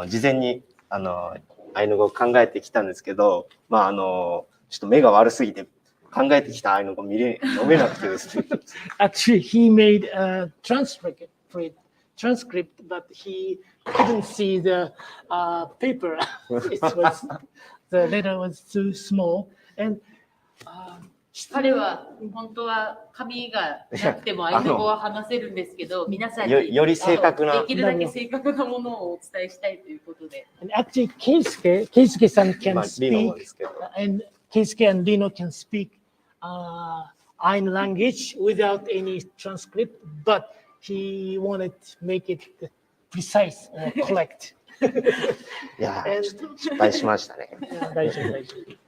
F: 事前にアイヌ語を考えてきたんですけど、まあちょっと目が悪すぎて考えてきたアイヌ語読めなくてですね。
A: Actually, he made a transcript, but he couldn't see the paper. The letter was too small, and
C: 彼は本当は紙がなくてもアイヌ語は話せるんですけど、皆さんに
F: より正確な
C: できるだけ正確なものをお伝えしたいということで。
A: and actually, Keisuke-san can
F: まあリノもで
A: speak,
F: すけど。
A: and Keisuke and Rino can speak Ainu language without any transcript, but he wanted to make it precise or correct.
F: いやー、ちょっと失敗しましたね。
A: 大丈夫、大丈夫。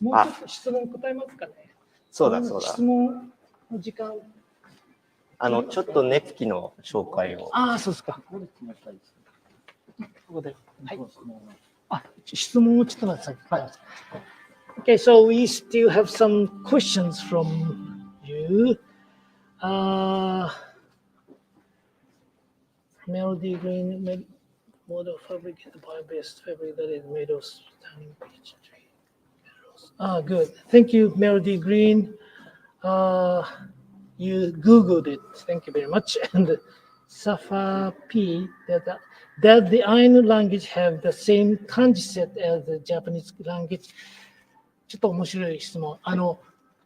A: もうちょっと質問答えますかね。
F: そうだそうだ。
A: 質問の時間。
F: ちょっとネプキの紹介を。
A: そうですか。ここで。はい。質問をちょっと待ってください。Okay, so we still have some questions from you. Melody green model fabric, the bio-based fabric that is made of stunning peach tree minerals. Good. Thank you, Melody Green. You Googled it. Thank you very much. And Safa P, that the Ainu language have the same kanji set as the Japanese language. ちょっと面白い質問。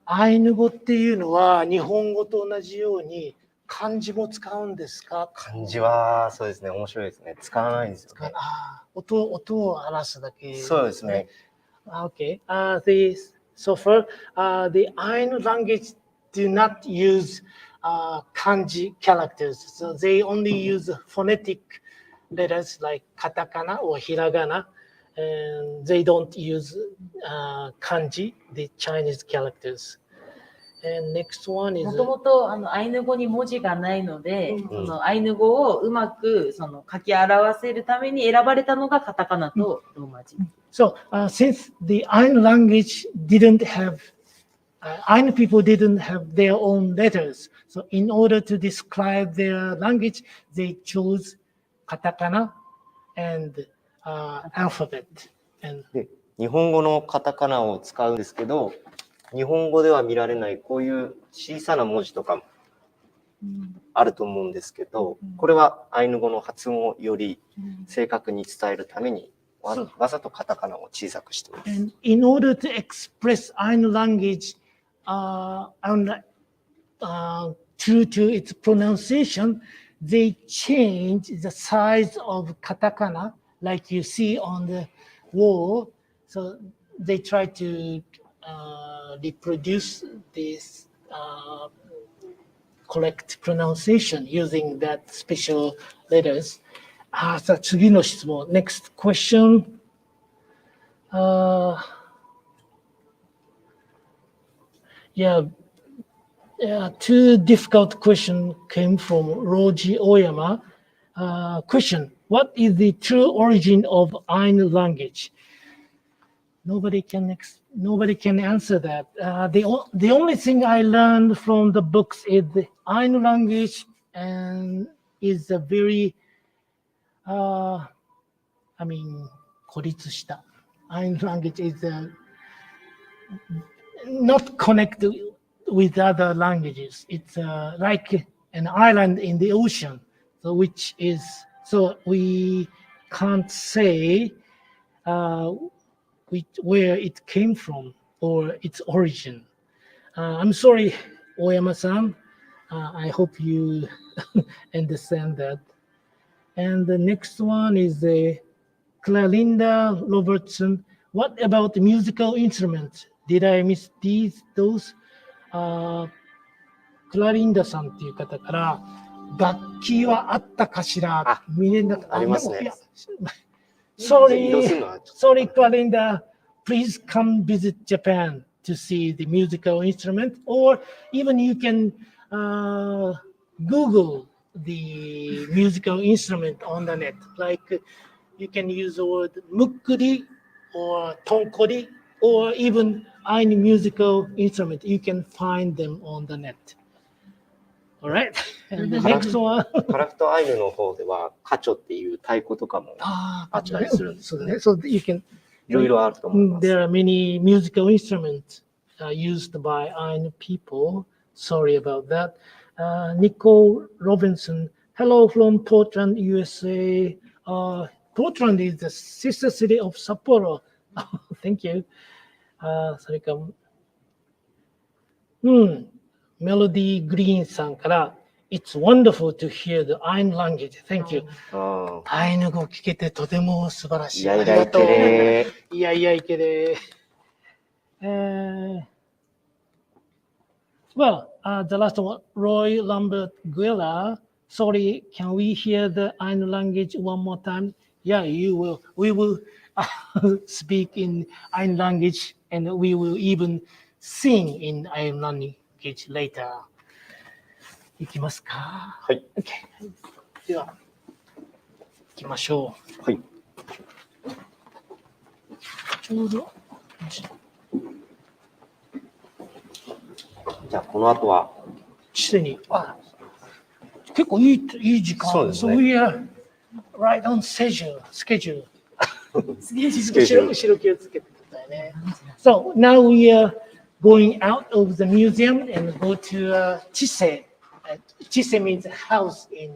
A: アイヌ語っていうのは日本語と同じように漢字も使うんですか？
F: 漢字はそうですね、面白いですね。使わないですよね。
A: 音を表すだけ。
F: そうですね。
A: Okay. So far, the Ainu language do not use kanji characters. So they only use phonetic letters like katakana or hiragana, and they don't use kanji, the Chinese characters. And next one is
C: もともとアイヌ語に文字がないので、そのアイヌ語をうまくその書き表せるために選ばれたのがカタカナとローマ字。
A: so since the Ainu language didn't have Ainu people didn't have their own letters. So in order to describe their language, they chose katakana and alphabet. And
F: で、日本語のカタカナを使うんですけど、日本語では見られないこういう小さな文字とかもあると思うんですけど、これはアイヌ語の発音をより正確に伝えるためにわざとカタカナを小さくしています。
A: And in order to express Ainu language true to its pronunciation, they change the size of katakana, like you see on the wall. So they try to reproduce this correct pronunciation using that special letters. さあ次の質問。Next question. Two difficult questions came from Roji Oyama. Question: what is the true origin of Ainu language? Nobody can answer that. The only thing I learned from the books is the Ainu language and is a very 孤立した Ainu language is not connected with other languages. It's like an island in the ocean, so we can't say where it came from or its origin. I'm sorry, Oyama-san. I hope you understand that. And the next one is Clarinda Robertson. What about the musical instruments? Did I miss those? クラリンダさんっていう方から楽器はあったかしら見れなかった。
F: ありますね。
A: Sorry, Clarinda. Please come visit Japan to see the musical instrument, or even you can Google the musical instrument on the net. Like you can use the word mukkuri or tonkori, or even any musical instrument. You can find them on the net. All right. And the next one.
F: カラフトアイヌの方ではカチョっていう太鼓とかもあったりするんですね。
A: So you can.
F: いろいろあると思います。
A: There are many musical instruments used by Ainu people. Sorry about that. Nicole Robinson. Hello from Portland, USA. Portland is the sister city of Sapporo. Thank you. それからメロディーグリーンさんから It's wonderful to hear the Ainu language. Thank you. アイヌ語聞けてとても素晴らしい。
F: いやいやいけれ
A: いやいやいけれ。Well, the last one, Roy Lambert Guerra. Sorry, can we hear the Ainu language one more time? Yeah, you will. We will speak in Ainu language, and we will even sing in Ainu language later. いきますか。
F: はい。
A: Okay. では、行きましょう。
F: はい。
A: ちょうど。
F: じゃあ、この後は。
A: すでに、結構いい時間。
F: そうですね。
A: So we are right on schedule. 後ろ気をつけてくださいね。So now we are going out of the museum and go to Chise. Chise means house in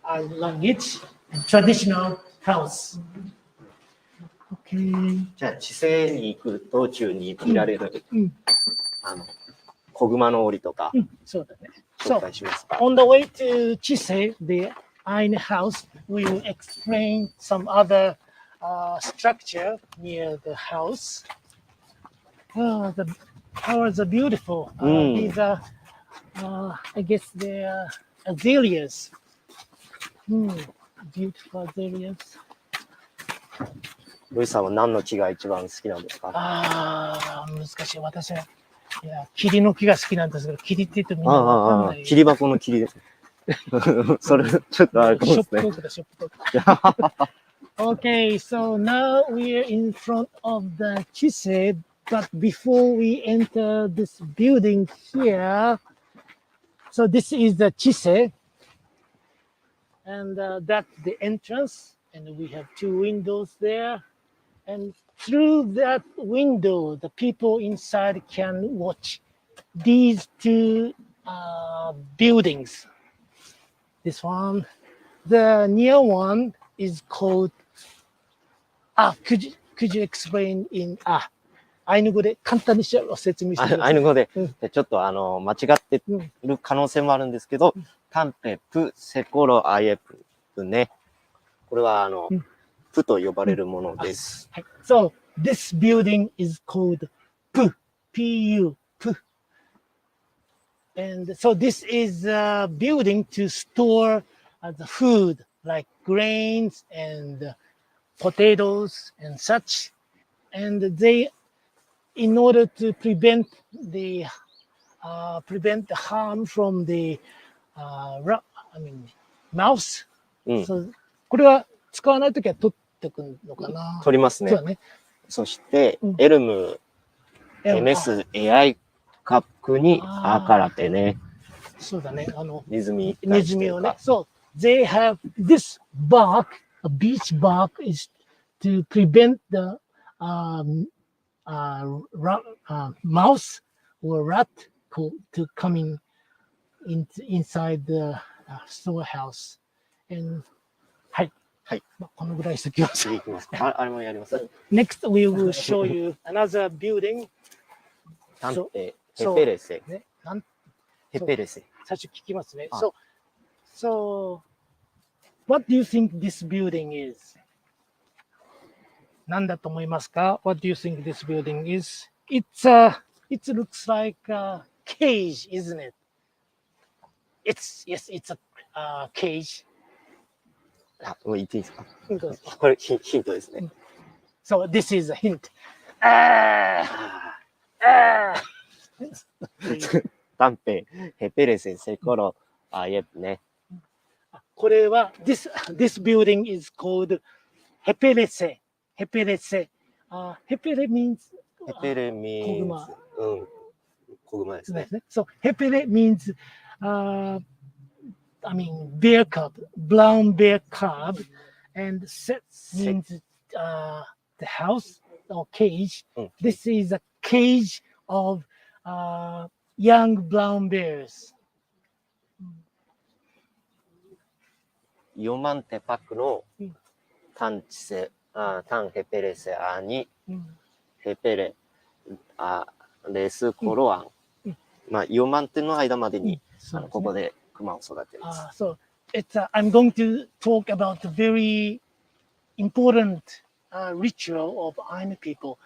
A: our language, traditional house. Okay.
F: じゃあ、地勢に行く道中に見られる、子熊の檻とか、
A: そうだね。
F: 紹介しますか。
A: On the way to Chise, the Ainu house, we will explain some other structure near the house. The towers are beautiful. These are I guess they're azaleas. Beautiful azaleas.
F: ロイさんは何の木が一番好きなんですか？
A: 難しい。私は、いや、霧の木が好きなんですけど、霧って言ってみんなわかんない。
F: 切り箱の霧です。それ、ちょっとあるかも
A: ショ
F: ですね。
A: ップトークだ、ショップトーク。Okay, so now we're in front of the Chise, but before we enter this building here, so this is the Chise, and that's the entrance, and we have two windows there, and through that window, the people inside can watch these two buildings. This one, the near one is called. Could you explain in アイヌ語で簡単に説明してください。
F: アイヌ語で、ちょっと間違ってる可能性もあるんですけど、タンペプセコロアイエプね。これはプと呼ばれるものです。
A: はい。So this building is called Pu, P-U, Pu. And so this is a building to store the food like grains and potatoes and such. And they, in order to prevent the harm from the mouse. So これは使わないときは取ってくるのかな。
F: 取りますね。
A: そうだね。
F: そして、エルム、エメス、エアイカップにアカラテね。
A: そうだね。
F: ネズミ
A: をね。So they have this bark, a beech bark is to prevent the mouse or rat to coming inside the storehouse. And はい。
F: はい。
A: このぐらいしてきます。
F: あれもやります。
A: Next, we will show you another building.
F: タンペ、ヘペレセ。
A: ね、
F: ヘペレセ。
A: 最初聞きますね。So, what do you think this building is? 何だと思いますか? What do you think this building is? It looks like a cage, isn't it? It's a cage.
F: もう言っていいですか？これヒントですね。
A: So this is a hint.
F: タンペ、ヘペレセ、セコロ、アイエプね。
A: これは、this building is called ヘペレセ。ヘペレセ。ヘペレ means
F: ヘペレ means 子熊ですね。
A: So ヘペレ means bear cub, brown bear cub, and set means the house or cage. This is a cage of young brown bears.
F: ヨマンテパクのタンヘペレセアにヘペレレスコロアン。まあヨマンテの間までにここで熊を育てます。
A: So I'm going to talk about a very important ritual of Ainu people.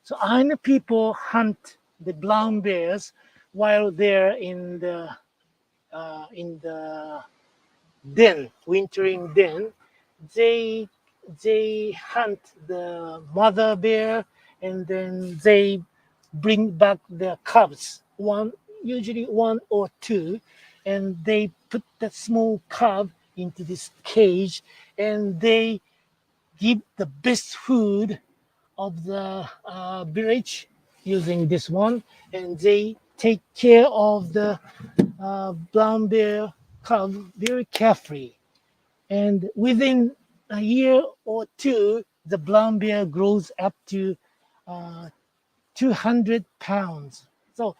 A: So Ainu people hunt the brown bears while they're in the den, wintering den. They hunt the mother bear and then they bring back their cubs, usually one or two, and they put the small cub into this cage and they give the best food of the village using this one, and they take care of the brown bear cub very carefully. And within a year or two, the brown bear grows up to 200 pounds. So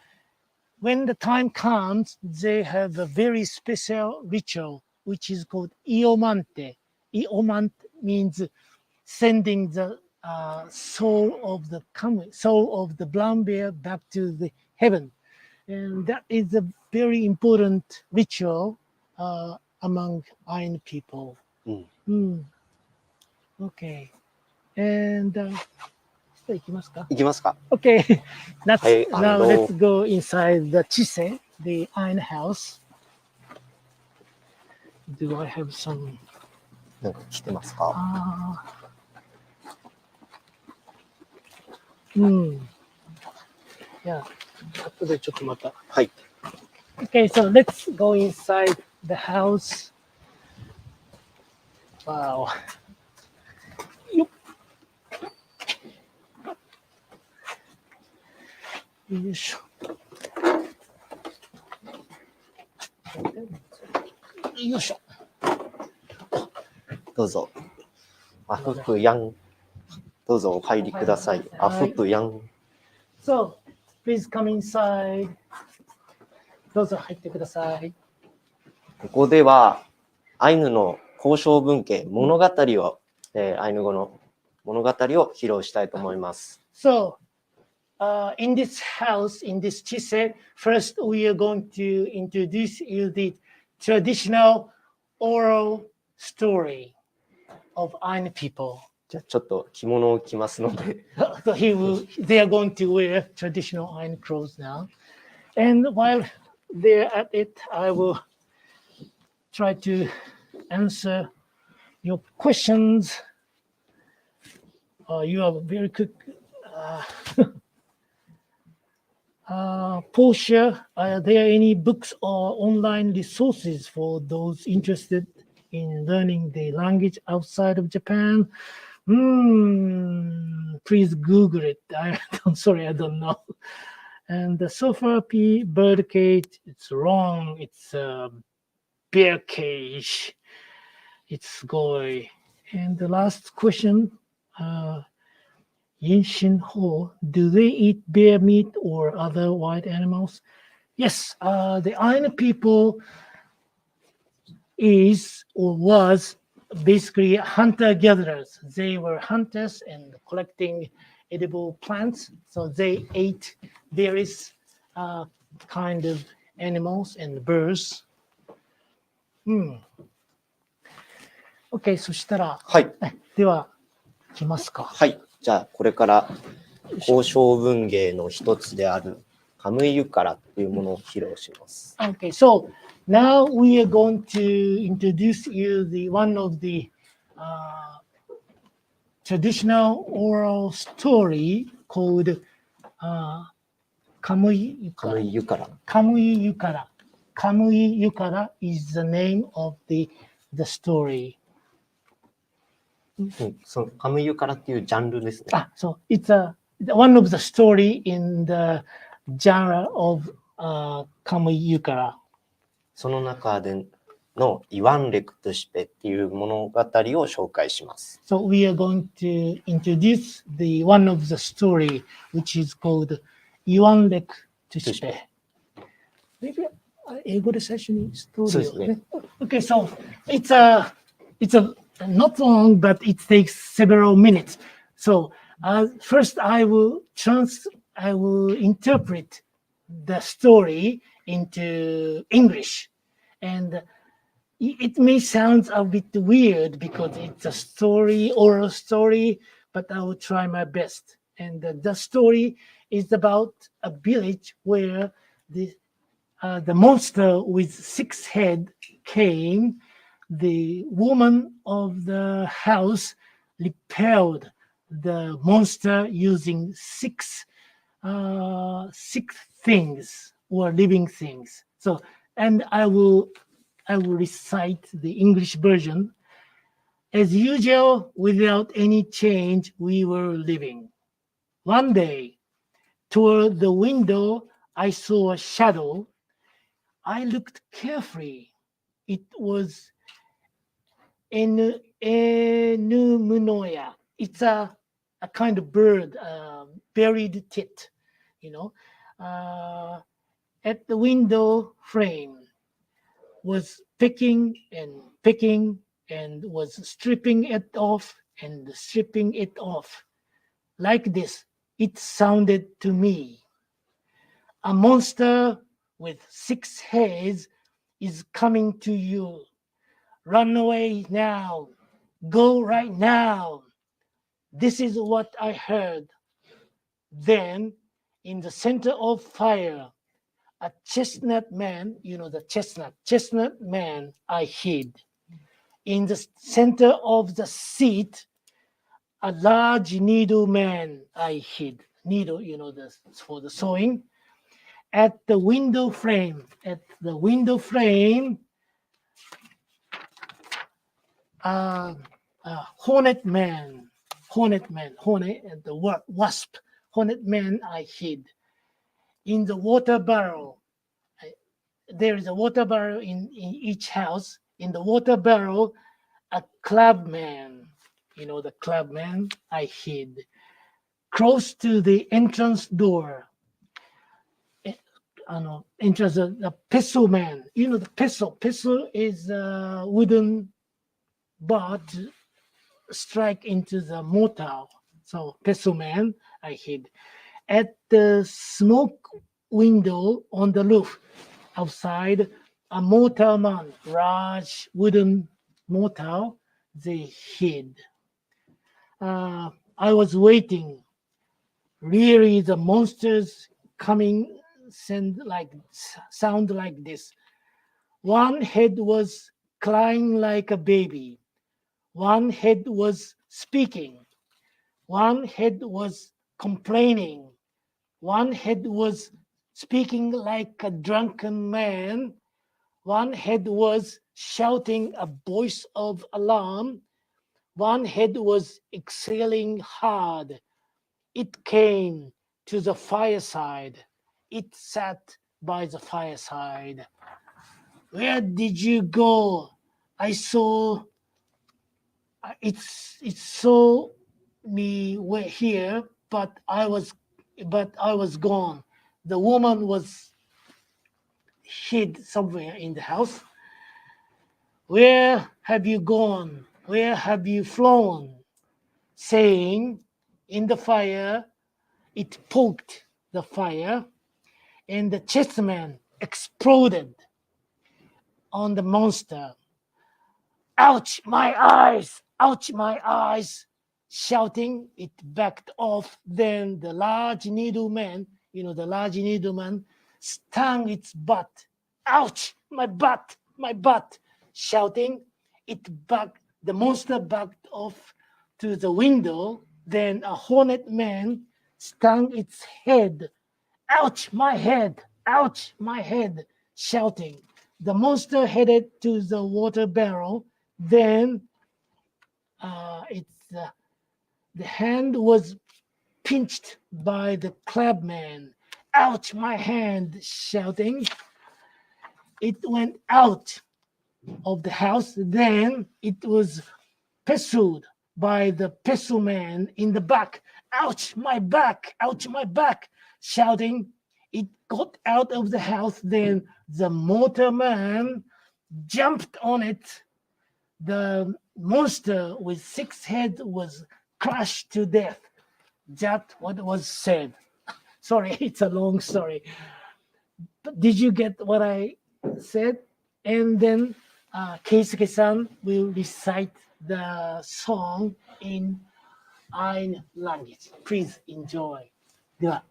A: when the time comes, they have a very special ritual, which is called Iomante. Iomante means sending the soul of the brown bear back to the heaven. And that is a very important ritual among Ainu people. Okay. And 行きますか?
F: 行きますか?
A: Okay. Now let's
F: Hello.
A: go inside the Chise. the iron house. Do I have some?
F: なんか来てますか？
A: Yeah. 後でちょっとまた。
F: はい。
A: Okay, so let's go inside the house. Wow. よっ。よいしょ。よいしょ。
F: どうぞ。アフプヤン。どうぞお入りください。アフプヤン。
A: So, please come inside. どうぞ入ってください。
F: ここでは、アイヌの交渉文系、物語を、アイヌ語の物語を披露したいと思います。
A: So, in this house, in this chise, first we are going to introduce you the traditional oral story of Ainu people.
F: じゃあちょっと着物を着ますので、
A: So they are going to wear traditional Ainu clothes now. And while they're at it, I will try to answer your questions. You are very quick. Portia, are there any books or online resources for those interested in learning the language outside of Japan? Please Google it. I'm sorry, I don't know. And the sofa P birdcage, it's wrong. It's a bear cage. It's goy. And the last question, Yinshin Ho, do they eat bear meat or other wild animals? Yes, the Ainu people is or was basically hunter-gatherers. They were hunters and collecting edible plants. So they ate various kind of animals and birds. OK, そしたら、
F: はい。
A: では、来ますか。
F: はい。じゃあ、これから交渉文芸の一つであるカムイユカラというものを披露します。
A: Okay, so now we are going to introduce you the one of the traditional oral story called Kamui
F: カムイユカラ。
A: Kamui Yukara. Kamui Yukara is the name of the story.
F: そのカムイユカラっていうジャンルですね。
A: So it's one of the story in the genre of Kamui Yukara.
F: その中でのイワンレクトシペっていう物語を紹介します。
A: So we are going to introduce the one of the story which is called Iwanrek Tushipe. Maybe 英語で最初にストーリーをね。Okay, so it's a not long, but it takes several minutes. So first I will interpret the story into English, and it may sound a bit weird because it's a story, oral story, but I will try my best. And the story is about a village where the monster with 6 heads came. The woman of the house repelled the monster using six things or living things. So, and I will recite the English version. As usual, without any change, we were living. One day, toward the window, I saw a shadow. I looked carefully. It was Enumunoya. It's a kind of bird, buried tit, at the window frame, was picking and was stripping it off and stripping it off. Like this, it sounded to me. A monster with 6 heads is coming to you. Run away now. Go right now. This is what I heard. Then, in the center of fire, a chestnut man, the chestnut man I hid. In the center of the seat, a large needle man I hid. Needle, for the sewing. At the window frame, hornet and the wasp, hornet man I hid. In the water barrel, there is a water barrel in each house. In the water barrel, a clubman, the clubman I hid. Close to the entrance door, entrance, the pestle man, the pestle is a wooden bar to strike into the mortar. So pestle man I hid. At the smoke window on the roof outside, a mortar man, large wooden mortar, they hid. I was waiting. Really, the monsters coming sound like this. One head was crying like a baby. One head was speaking. One head was complaining. One head was speaking like a drunken man. One head was shouting a voice of alarm. One head was exhaling hard. It came to the fireside. It sat by the fireside. Where did you go? I saw. It saw me here, but I was gone. The woman was hid somewhere in the house. Where have you gone? Where have you flown? Saying, in the fire, it poked the fire, and the chessman exploded on the monster. Ouch, my eyes! Ouch, my eyes! Shouting, it backed off. Then the large needle man, stung its butt. Ouch, my butt, my butt! Shouting, the monster backed off to the window. Then a hornet man stung its head. Ouch, my head! Ouch, my head! Shouting. The monster headed to the water barrel. Then the hand was pinched by the clubman. Ouch, my hand! Shouting. It went out of the house. Then it was pursued by the pestle man in the back. Ouch, my back! Ouch, my back! Shouting. It got out of the house. Then the mortar man jumped on it. The monster with 6 heads was crushed to death. That's what was said. Sorry, it's a long story. But did you get what I said? And then Keisuke-san will recite the song in Ainu language. Please enjoy. では、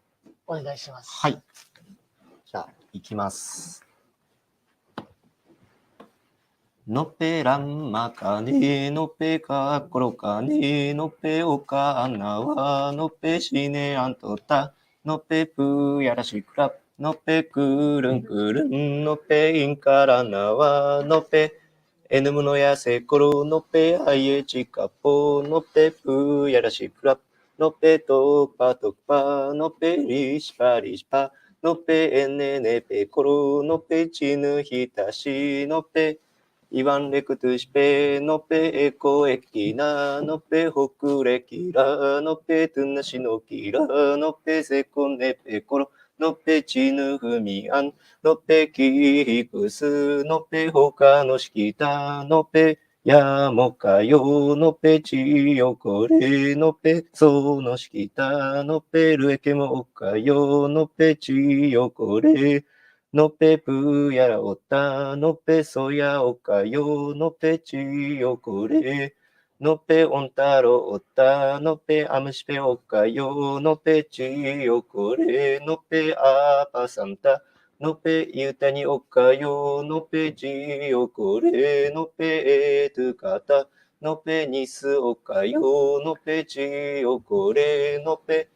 A: お願いします。
F: はい。じゃあ、いきます。のぺらんまかねのぺかころかねのぺおかなわのぺしねあんとたのぺぷやらしくらのぺくるんくるんのぺいんからなわのぺえぬむのやせころのぺあいえちかぽのぺぷやらしくらのぺとぱのぺりしぱりしぱのぺえねねぺころのぺちぬひたしのぺイワンレクトゥシペノペエコエキナノペホクレキラノペトゥナシノキラノペセコネペコロノペチヌフミアンノペキヒクスノペホカノシキタノペヤモカヨノペチヨコレノペソノシキタノペルエケモカヨノペチヨコレのぺぷやらおたのぺそやおかよのぺちよこれのぺおんたろおたのぺあむしぺおかよのぺちよこれのぺあぱさんたのぺゆたにおかよのぺじよこれのぺえとかたのぺにすおかよのぺじよこれのぺ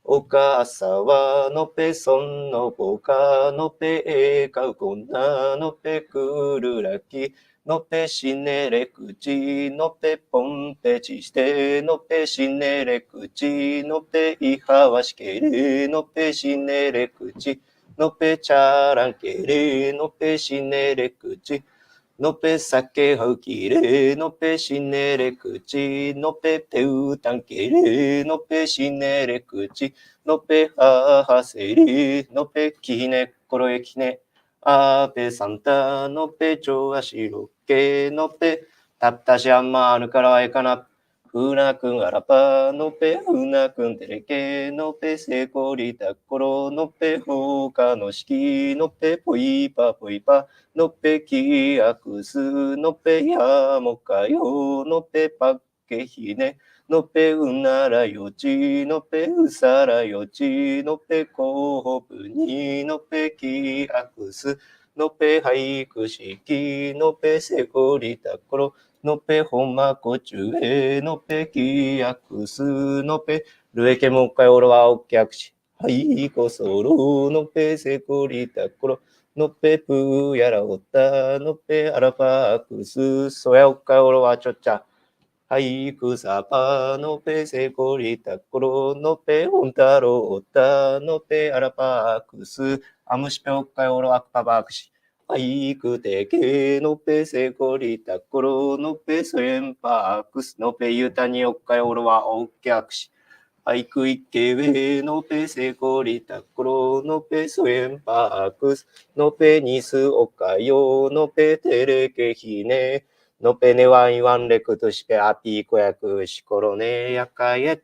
F: おかさわのぺそんのぽかのぺえかうこなのぺくるらきのぺしねれくちのぺぽんぺちしてのぺしねれくちのぺいはわしけれのぺしねれくちのぺちゃらんけれのぺしねれくちのぺさけはうきれのぺしねれくちのぺぺうたんけれのぺしねれくちのぺははせれのぺきねころえきねあぺさんたのぺちょあしろけのぺたったしあんまあるからえかなふなくんあらぱのぺふなくんてれけのぺせこりたころのぺほかのしきのぺぽいぱぽいぱのぺきあくすのぺやもかよのぺぱっけひねのぺうならよちのぺうさらよちのぺこほぷにのぺきあくすのぺはいくしきのぺせこりたころのぺほまこちゅえのぺきあくすのぺるえけもかよろはおっきゃくしはいこそろのぺせこりたころのっぺぷやらおったのっぺあらぱくすそやおっかおろはちょっちゃはいくさぱのぺせこりたころのっぺほんたろおったのっぺあらぱくすあむしぺおっかおろあくぱばくしはいくてけのっぺせこりたころのっぺそえんぱくすのっぺゆたにおっかおろはおっきゃくしはいくいけべのぺせこりたころのぺそえんぱくすのぺにすおかよのぺてれけひねのぺねわんいわんれくとしぺあぴーこやくしころねやかえ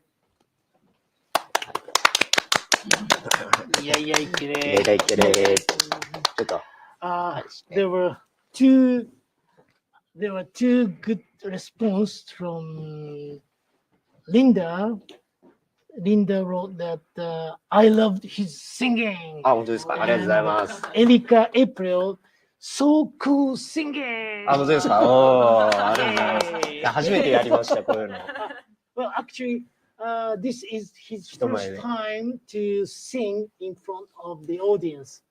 D: いやいや、いけ
F: い
D: ね
F: けいけれちょっと
A: There were two good response from Linda. Linda wrote that I loved his singing.
F: あ本当ですかありがとうございます
A: Erika April, so cool singing.
F: あ本当ですかおーありがとうございますいや初めてやりましたこういうの
A: Well, actually, this is his
F: 人前
A: first
F: で
A: time to sing in front of the audience.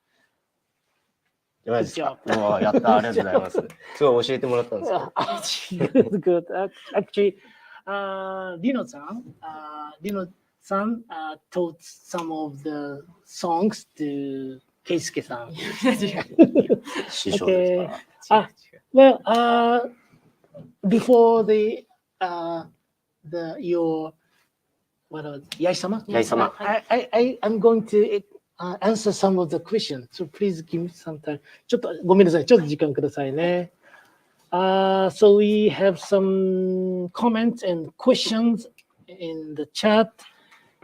F: マジですかもうやったありがとうございますすごい教えてもらったんですよ
A: Good, good. Actually, Lino-san taught some of the songs to Keisuke-san.
F: 師匠ですか
A: Ah, well, before your what was Yai-sama?
F: Yai-sama.
A: I'm going to answer some of the questions. So please give me some time. ちょっとごめんなさい。ちょっと時間くださいね。So we have some comments and questions in the chat.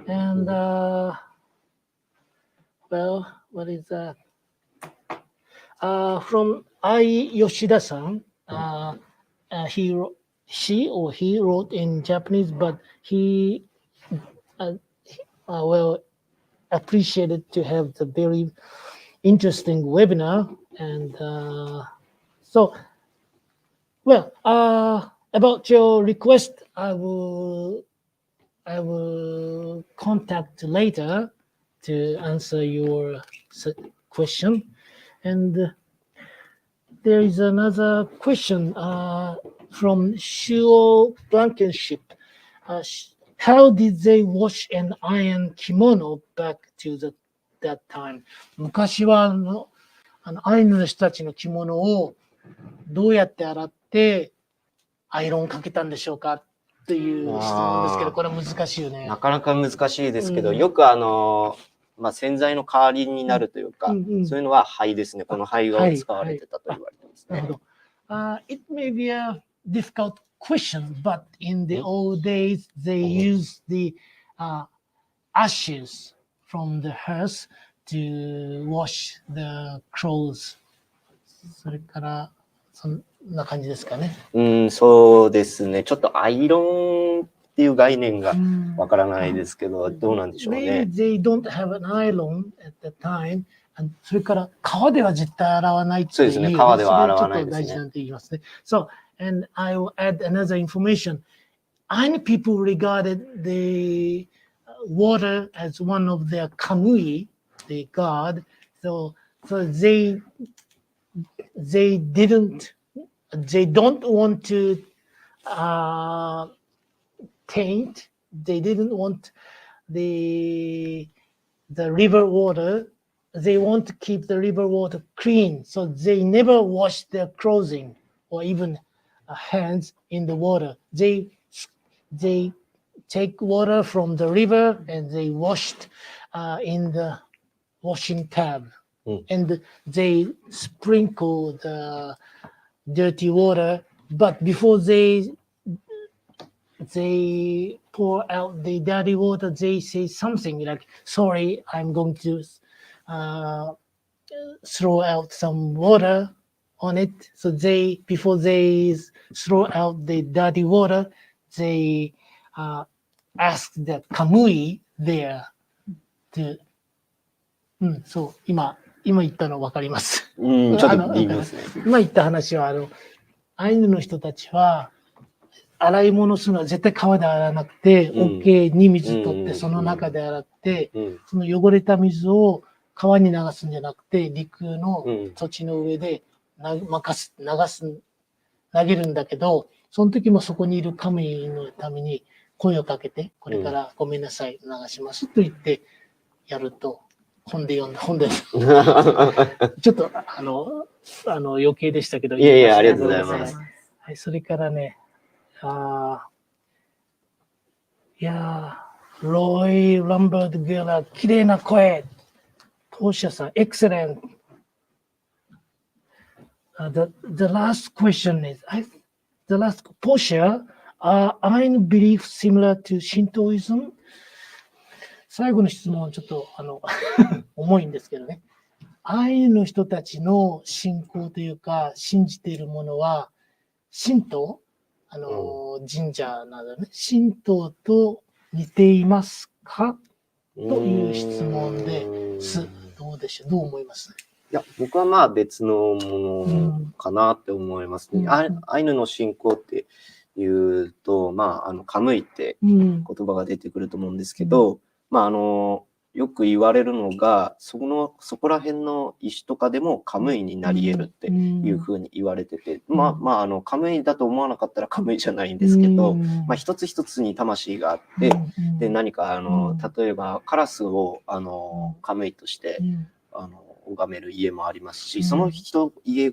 A: And well, what is that? From Ai Yoshida-san, he wrote in Japanese, but he well appreciated to have the very interesting webinar. And so, well, about your request, I will contact later to answer your question. And there is another question from Shuo Blankenship. How did they wash and iron kimono back to that time? 昔はアイヌの人たちの着物をどうやって洗ってアイロンかけたんでしょうかっていう質問ですけど、これは難しいよね。
F: なかなか難しいですけど、
A: うん
F: よくまあ、洗剤の代わりになるというか、そういうのは灰ですね。この灰が使われてたと言われてますね。
A: なるほど。It may be a difficult question, but in the old days, they used the ashes from the hearth to wash the clothes. それから、そんな感じですかね。
F: そうですね。ちょっとアイロンっていう概念がわからないですけど、どうなんでしょうね。
A: Maybe they don't have an nylon at the time. それから川では絶対洗わないっていう。
F: そうですね、川では洗わないですね。
A: それちょっと大事なんて言いますね。So, and I will add another information. Ainu people regarded the water as one of their kamui, the god. So they don't want to taint. They didn't want the river water. They want to keep the river water clean, so they never wash their clothing or even hands in the water. They take water from the river and they washed in the washing tub, and they sprinkle the dirty water. But before they pour out the dirty water, they say something like, "Sorry, I'm going to throw out some water on it." So before they throw out the dirty water, they ask the kamui there to. そう、今言ったの分かります。
F: ちょっと言いますね。
A: 今言った話は、アイヌの人たちは、洗い物するのは絶対川で洗わなくて、OK に水取って、その中で洗って、その汚れた水を川に流すんじゃなくて、陸の土地の上で投げるんだけど、その時もそこにいる神のために声をかけて、これからごめんなさい、流しますと言ってやると、本でちょっと余計でしたけど。
F: いやいや、ありがとうございます。
A: はい、それからね、ロイ・ランバード・ゲラ、綺麗な声。ポーシャさん、excellent. The last question is, Portia, are Ainu beliefs similar to Shintoism? 最後の質問はちょっと重いんですけどね。アイヌの人たちの信仰というか、信じているものは、神道神社などね、神道と似ていますかという質問です。どうでしょう、どう思います？
F: いや、僕はまあ別のものかなって思いますね。アイヌの信仰っていうと、まあ、カムイって言葉が出てくると思うんですけど、まあ、よく言われるのが、そこら辺の石とかでもカムイになり得るっていうふうに言われてて、まあ、カムイだと思わなかったらカムイじゃないんですけど、まあ、一つ一つに魂があって、で、何か、例えばカラスを、カムイとして、拝める家もありますし、その家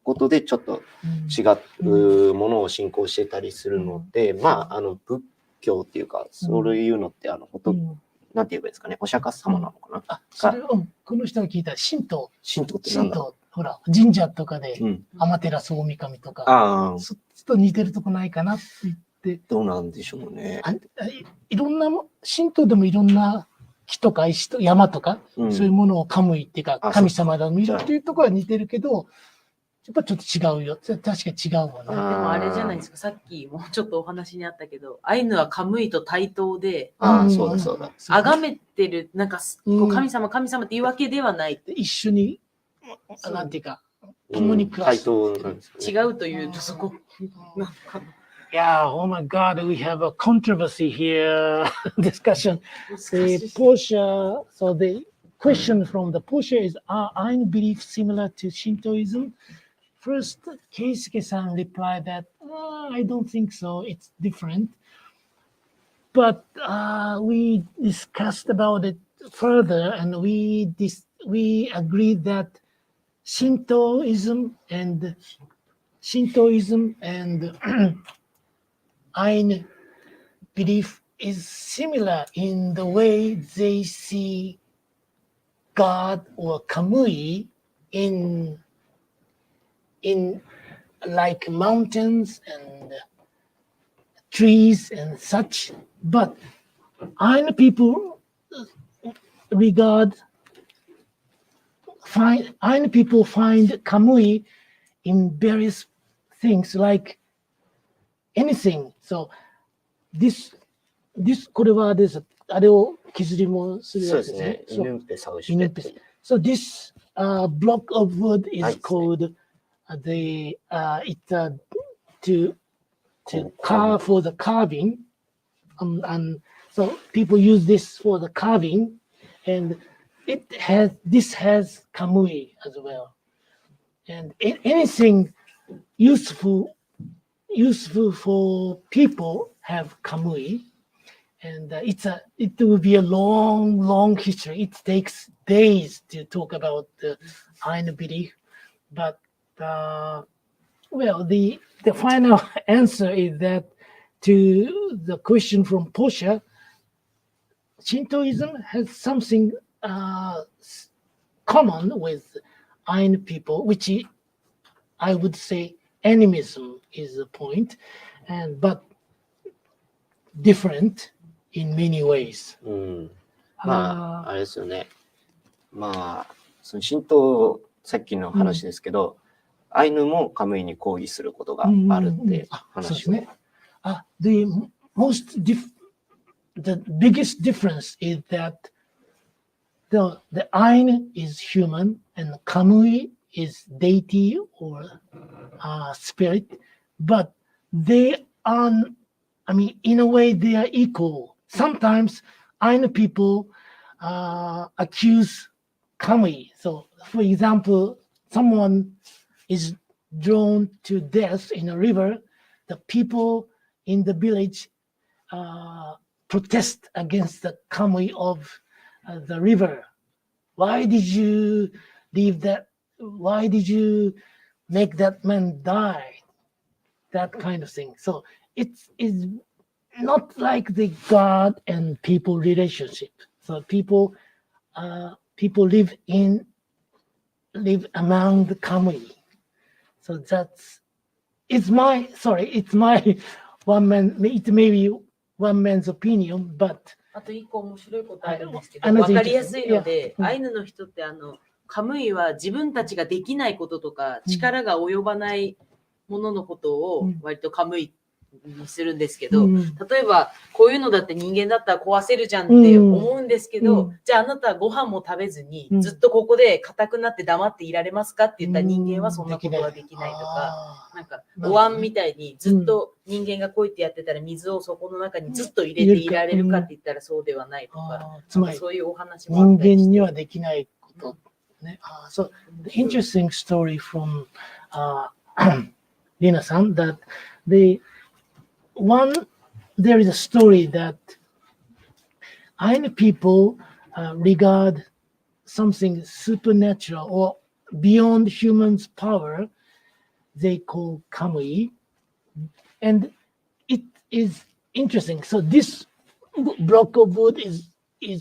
F: ごとでちょっと違うものを信仰してたりするので、まあ、仏教っていうか、そういうのって、なんて言えばいいですかね、お釈迦様なのかな。
A: それを、この人が聞いた神道
F: って何だろう。
A: ほら、神社とかで、天照大神とか、ちょっと似てるとこないかなって言って。
F: どうなんでしょうね。
A: いろんな、神道でもいろんな木とか石と山とか、そういうものをカムイっていうか、神様だと見るっていうところは似てるけど、やっぱちょっと違うよ。確かに違うわね。で
C: もあれじゃないですか。さっきもちょっとお話にあったけど、アイヌはカムイと対等で、
F: そうだそうだ。
C: 崇めてる、なんか、神様っていうわけではない。
A: 一緒に、なんていうか、共に暮らす。
F: 対等なんですね。
C: 違うというとそこ。
A: Yeah, oh my God, we have a controversy here. Discussion. The Portia, so the question from the Portia is, are Ainu beliefs similar to Shintoism? First, Keisuke-san replied that, I don't think so, it's different. But we discussed about it further, and we agreed that Shintoism and Ainu belief is similar in the way they see God or Kamui in like mountains and trees and such. But Ainu people find Kamui in various things like anything. So this これはです。あれを削りもするやつですね。
F: そうですね。犬って探して。
A: So this block of wood is
F: はいですね。
A: called to carve for the carving, and so people use this for the carving, and this has kamui as well, and anything useful for people have kamui, and it will be a long history. It takes days to talk about the Ainu belief, but well, the final answer is that to the question from Portia, Shintoism has something common with Ainu people, which I would say animism is the point, but different in many ways.
F: うん。まあ、あれですよね。まあ、その神道、さっきの話ですけど、アイヌもカムイに抗議することがあるって話を。
A: The biggest difference is that the Ainu is human and Kamui is deity or spirit, but they are, I mean, in a way, they are equal. Sometimes Ainu people accuse Kamui. So, for example, someone is drawn to death in a river. The people in the village protest against the Kamui of the river. Why did you leave that? Why did you make that man die? That kind of thing. So it is not like the God and people relationship. So people live among the Kamui. So it's my one man. It may be one man's opinion, but
C: あと一個面白いことあるんですけど、わかりやすいので、アイヌの人ってカムイは自分たちができないこととか、力が及ばないもののことを割とカムイにするんですけど、例えばこういうのだって人間だったら壊せるじゃんって思うんですけど、じゃああなたはご飯も食べずにずっとここで硬くなって黙っていられますかって言ったら人間はそんなことはできないとか、なんかお椀みたいにずっと人間がこうやってやってたら水をそこの中にずっと入れていられるかって言ったらそうではないとか、つまりそういうお話もあったりして。
A: 人間にはできないことね。So the interesting story from Lina-san that there is a story that Ainu people regard something supernatural or beyond humans' power. They call kamui, and it is interesting. So this block of wood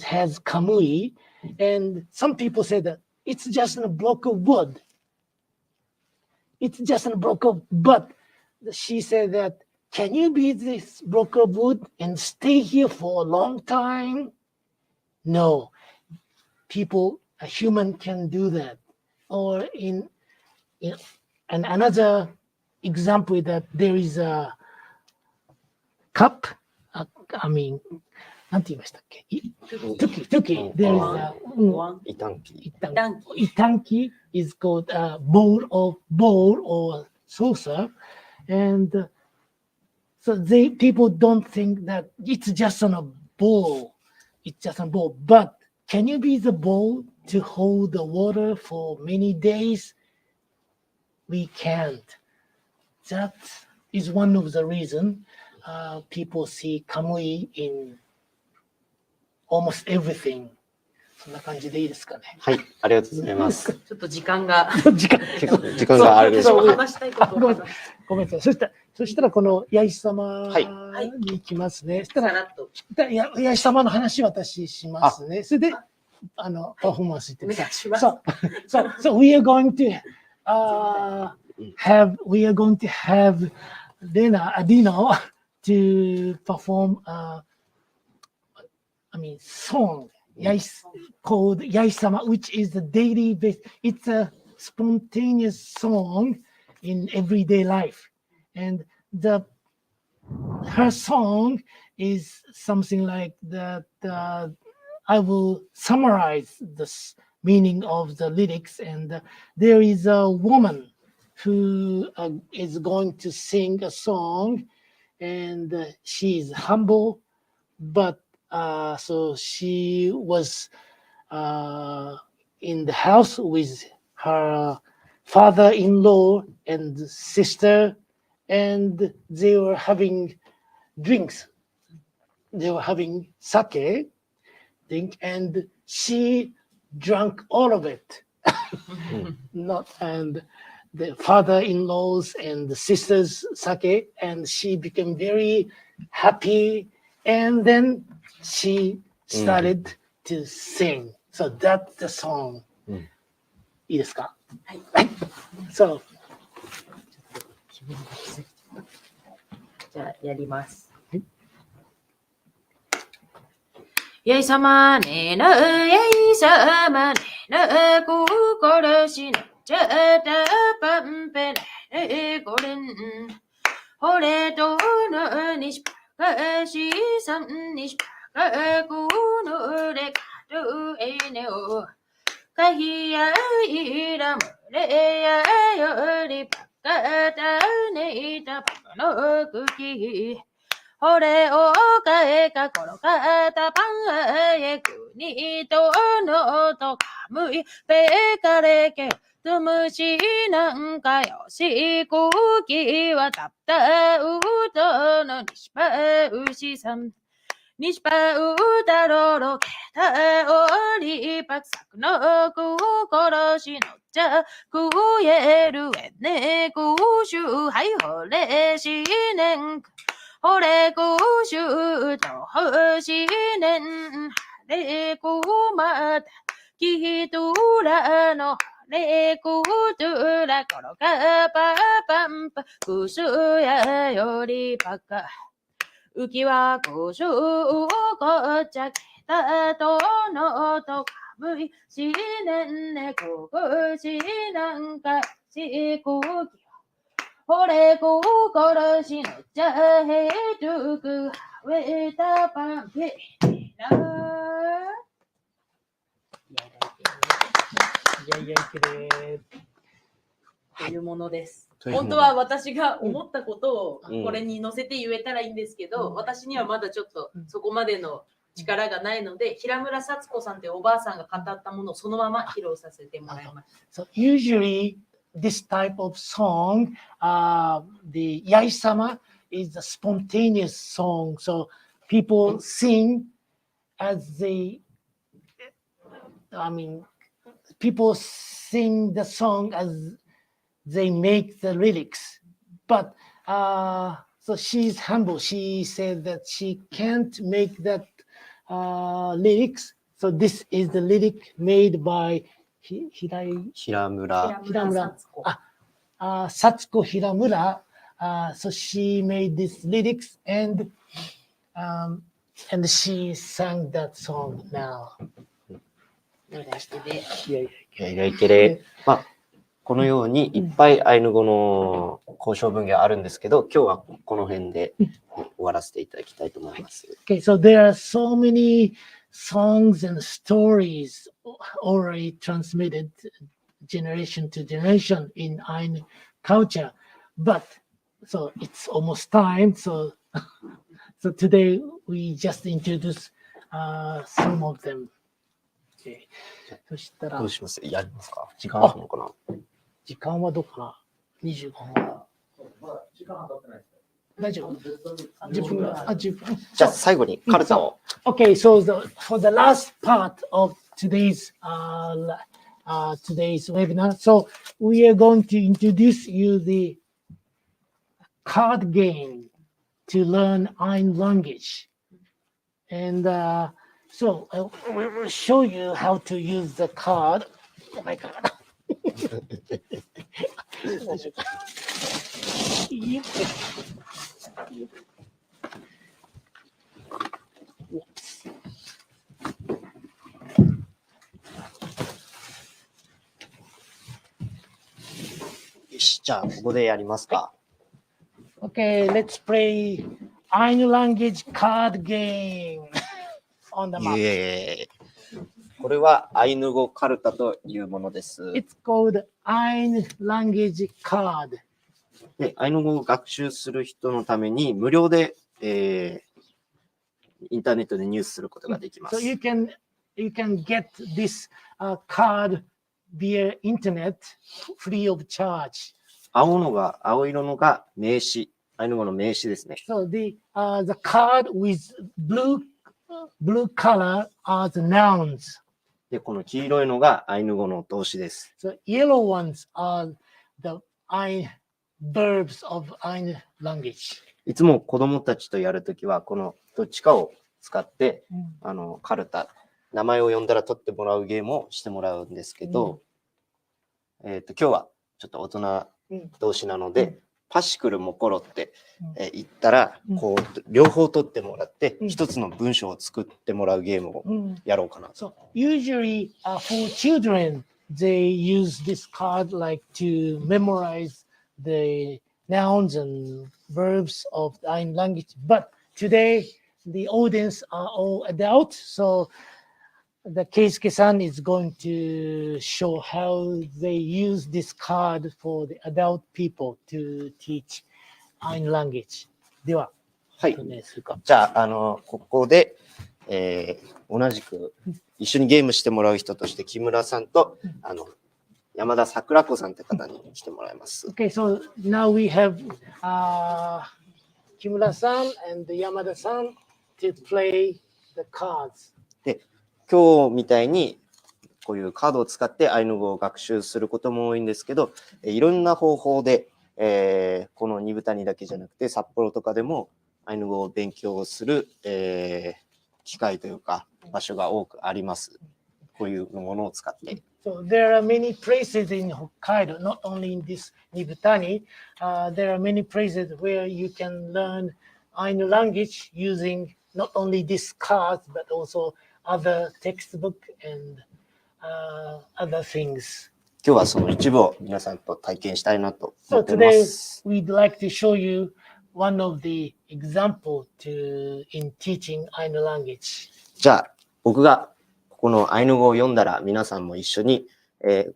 A: has kamui, and some people say that it's just a block of wood. It's just a block of, but she said that, can you be this block of wood and stay here for a long time? No. A human can do that. Or in and another example is that there is a cup, I mean, なんて言いましたっけ? Tuki. There is a itanki is called a bowl or saucer, and so people don't think that it's just on a bowl. It's just a bowl. But can you be the bowl to hold the water for many days? We can't. That is one of the reasons people see kamui in almost everything. そんな感じでいいですかね。
F: はい、ありがとうございます。
C: ちょっと時間が
F: 時間があるでしょう。
C: 話したいことを
A: ごめんなさい。そしたらこの八石様に行きますね。そしたら八石様の話私しますね。それでパフォーマンスしてください。So we are going to have Adino to perform song called Yaisama, which is the daily base. It's a spontaneous song in everyday life, and her song is something like that. I will summarize meaning of the lyrics. And there is a woman who is going to sing a song, and she is humble, but so she was in the house with her father-in-law and sister, and they were having drinks. They were having sake drink, and she drank all of it. Not and the father-in-laws and the sisters sake, and she became very happy, and then she started to sing. So that's the song. いいですか？はい。So
C: じゃあ、やります。やいさまねな、やいさまねな、ここらしな、ちゃたぱんぺな、これん。ほれとのにしぱかしさんにしぱかこのれかとえねお。かひやいらむれやよりぱかたねいたぱかのくき。ほれおかえかころかたぱんえくにとのとかむいぺかれけとむしなんかよしこきはたったうとのにしぱうしさんにしぱうたろろけたおりぱくさくのく殺しのじゃくえるえねくしゅうはいほれしねんほれくしゅうとほしねんはれくまたきとらのれくとらころかぱぱんぱくすやよりぱか浮きはこしゅうこっちゃけたとのとかむいしねんねこくしなんかしくきほれこ殺しのじゃへとくはえたぱんぺなというものです。本当は私が思ったことをこれに載せて言えたらいいんですけど、私にはまだちょっとそこまでの力がないので、平村幸子さんというおばあさんが語ったものをそのまま披露させてもらいました。
A: So usually this type of song, the Yai-sama is a spontaneous song. So people sing as people sing the song as they make the lyrics. But so she's humble. She said that she can't make that lyrics. So this is the lyric made by
F: Hiramura.
A: Satsuko Hiramura. So she made these lyrics and she sang that song now.
F: まあ、このようにいっぱいアイヌ語の交渉文があるんですけど、今日はこの辺で終わらせていただきたいと思います。
A: Okay, so there are so many songs and stories already transmitted generation to generation in Ainu culture, but so it's almost time. So today we just introduce some of them. Okay. そしたら
F: どうします？やりますか？時間あるのかな？
A: 時間はどうかな ?25 分。時間は経ってないです。大丈夫 ?10 分ぐらい。10分。
F: じゃあ最後にカルタを。
A: Okay, so for the last part of today's webinar, so we are going to introduce you the card game to learn Ainu language. And so I will show you how to use the card. Oh my God. Whoops.
F: Yoし、じゃあここでやりますか。
A: Okay, let's play Ainu language card game on the map.
F: Yeah. これはアイヌ語カルタというものです。
A: It's called Ainu language card.
F: で、アイヌ語を学習する人のために無料で、インターネットで入手することができま
A: So
F: す。
A: you can get this card via internet free of charge.
F: 青色のが名詞、アイヌ語の名詞ですね。
A: So the card with blue color are the nouns.
F: で、この黄色いのがアイヌ語の動詞です。
A: So yellow ones are the verbs of Ainu language.
F: いつも子供たちとやるときは、このどっちかを使って、カルタ、名前を呼んだら取ってもらうゲームをしてもらうんですけど、今日はちょっと大人同士なので、パシクルモコロって、言ったら、こう、両方取ってもらって、一つの文章を作ってもらうゲームをやろうかな。
A: So usually for children, they use this card like to memorize the nouns and verbs of the Ainu language. But today, the audience are all adults, so the Keisuke-san is going to show how they use this card for the adult people to teach Ainu language. では、
F: はい。
A: 説明するか。
F: じゃあ、ここで、同じく一緒にゲームしてもらう人として木村さんと、山田桜子さんって方に来てもらいます。
A: Okay, so now we have Kimura-san and Yamada-san to play the cards.
F: で、今日みたいにこういうカードを使ってアイヌ語を学習することも多いんですけど、いろんな方法で、この二部谷だけじゃなくて札幌とかでもアイヌ語を勉強する、機会というか場所が多くあります。こういうものを使って。
A: So there are many places in Hokkaido, not only in this Nibutani. There are many places where you can learn Ainu language using not only these cards, but also other textbook and other things.
F: 今日はその一部を皆さんと体験したいなと
A: So
F: 思っていま
A: today
F: す。
A: we'd like to show you one of the example in teaching Ainu language.
F: じゃあ僕がこのアイヌ語を読んだら皆さんも一緒に、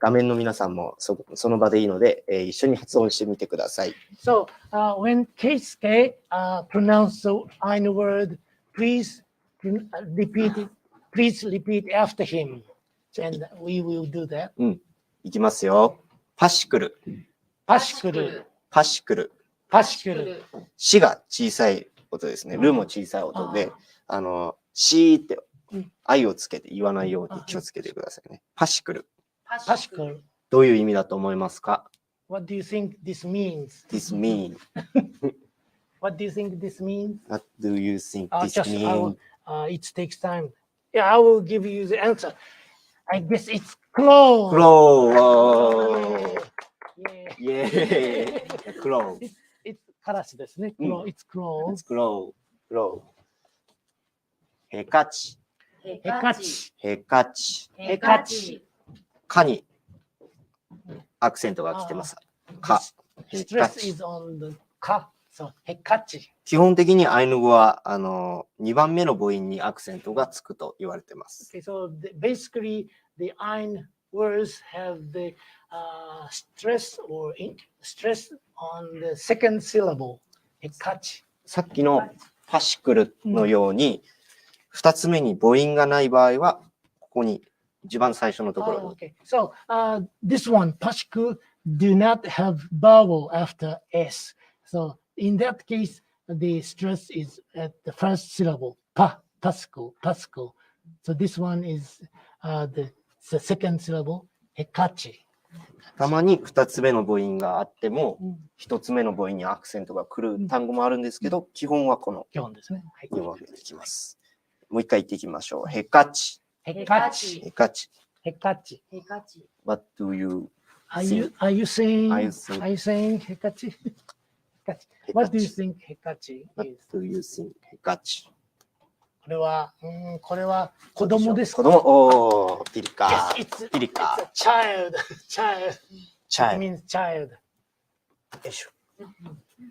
F: 画面の皆さんもその場でいいので、一緒に発音してみてください。
A: So when Keisuke pronounce the Ainu word, please repeat it. Please repeat after him, and we will do that.
F: いきますよ。パシクル、
A: パシクル、
F: パシクル。
A: パシクル。
F: シが小さい音ですね。ルも小さい音で、シーって愛をつけて言わないように気をつけてくださいね。パシクル。
A: パシクル。
F: どういう意味だと思いますか？
A: What do you think this means?
F: This mean.
A: What do you think this means?
F: What do you think this
A: Just
F: mean?
A: it takes time. Yeah, I will give you the answer. I guess it's close.
F: Close.
A: Yeah.
F: Yeah. Close.
A: It's カラスですね。It's close.
F: It's close. Close. ヘカチ。
A: ヘカチ。
F: ヘカチ。
A: ヘカチ。
F: カにアクセントが来てます。カ。ヘカ
A: Stress
F: チ。
A: is on the カ。So ヘカチ。
F: 基本的にアイヌ語は2番目の母音にアクセントがつくと言われています。
A: Okay, so basically the Ainu words have the stress on the second syllable. ヘカチ。
F: さっきのパシクルのように、2つ目に母音がない場合は、ここに一番最初のところ。
A: Okay, so this one, Pashku, do not have vowel after S. So in that case, the stress is at the first syllable. Pasco. So this one is the second syllable, hekachi.
F: たまに2つ目の母音があっても、1つ目の母音にアクセントが来る単語もあるんですけど、基本はこの
A: 基本ですね。はい。
F: 4番目でいきます。もう一回言っていきましょう。ヘカチ。
A: ヘカチ。
F: ヘカチ。
A: ヘカチ。
F: What do you
A: Are you saying?
F: Are you saying-
A: Are you saying hekachi? Hekachi. What do you think hekachi
F: What
A: is?
F: do you think? ヘカチ。
A: これは子供ですか？
F: 子供、おー、ピリカ
A: Yes, it's
F: ピリカ
A: a child. Child.
F: チャ
A: It
F: イ
A: means child.
F: よいし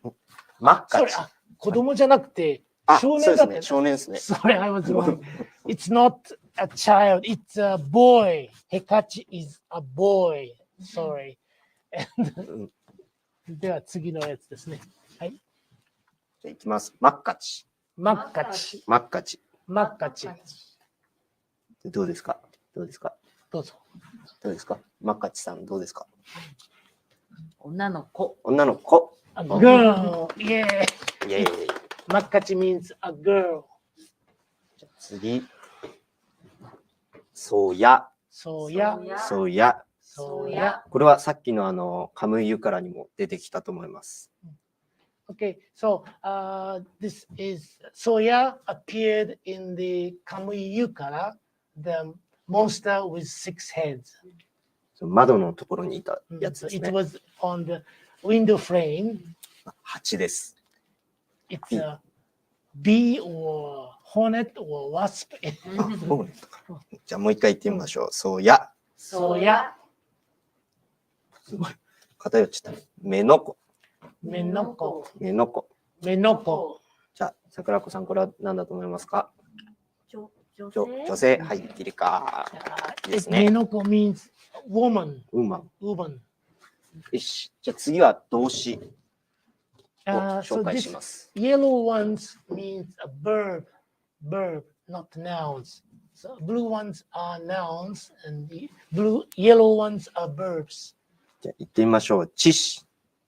F: ょ。マッカチ。
A: 子供じゃなくて
F: あ、
A: 少
F: そうですね。
A: 年だって。
F: 少年ですね。
A: Sorry, I was wrong. It's not a child, it's a boy. Hekachi is a boy. Sorry.
F: うん
A: では次のやつですね。はい。
F: じゃあいきます。マッカチ。
A: マッカチ。
F: マッカチ。
A: マッカチ。
F: どうですか？どうですか？
A: どうぞ。
F: どうですか？マッカチさん、どうですか？
C: 女の子。
F: 女の子。
A: A girl. Yeah.
F: イェーイ。
A: マッカチ means a girl.
F: じゃあ次。そうや。
A: そうや。
F: そうや。
A: そうや。
F: これはさっきのカムイユからにも出てきたと思います。
A: Okay, so this is Soya appeared in the Kamui Yukara, the monster with 6 heads.
F: 窓のところにいたやつ
A: So
F: です
A: it
F: ね。
A: was on the window frame.
F: 蜂です。
A: It's a bee or hornet or wasp.
F: じゃあもう一回言ってみましょう。そうや。
A: そうや。
F: すごい。偏っちゃった。目の子。
A: 目の子。
F: 目の子。
A: 目の子。
F: じゃあ、桜子さん、これは何だと思いますか？
B: 女
F: 女性。はい、ギリか。いいですね。
A: 目の子 means woman.
F: ウーマン。
A: Woman.
F: よし。じゃあ次は動詞を
A: So
F: 紹介
A: this
F: します。
A: yellow ones means a verb, not nouns. So blue ones are nouns and the yellow ones are verbs.
F: じゃあ行ってみましょう。知識。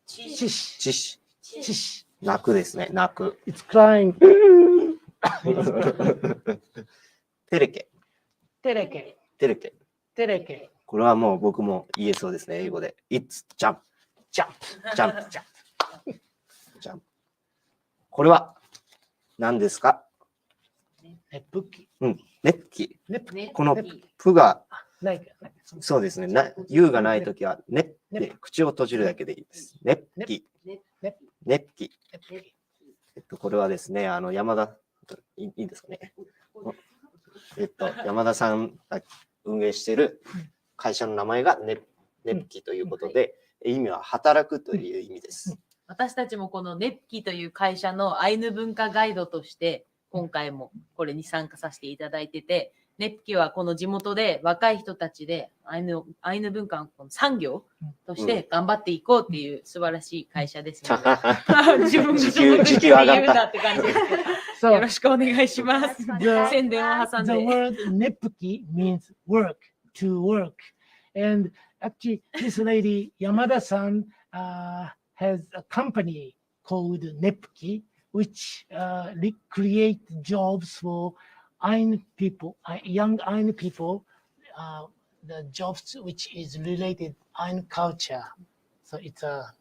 A: Chish,
F: 知識。
A: chish.
F: 泣くですね。泣く。
A: It's crying.
F: テレケ。
A: Tereke,
F: テレケ。
A: tereke.
F: これはもう僕も言えそうですね。英語で。It's jump.
A: Jump,
F: jump. jump. これは何ですか？
A: Nepuki.
F: うん。ネッキ。
A: Nepuki.
F: このプが、
A: Like,
F: そうですね。U がないときは、ねって口を閉じるだけでいいです。ネッキ。ネッキ。これはですね、山田、いいですかね。山田さんが運営している会社の名前がネッキということで、意味は働くという意味です。
C: 私たちもこのネッキという会社のアイヌ文化ガイドとして今回もこれに参加させていただいてて、ネッキはこの地元で若い人たちでアイヌ文化の産業として頑張っていこうっていう素晴らしい会社ですので、自分
F: 時給上がった
C: 言うなって感じですけど、よろしくお願いします。宣伝を挟ん
A: the
C: で。
A: word nepuki means work, to work. And actually, this lady, Yamada-san, has a company called Nepuki, which create jobs for Ainu people, young Ainu people, the jobs which is related Ainu culture. So it's a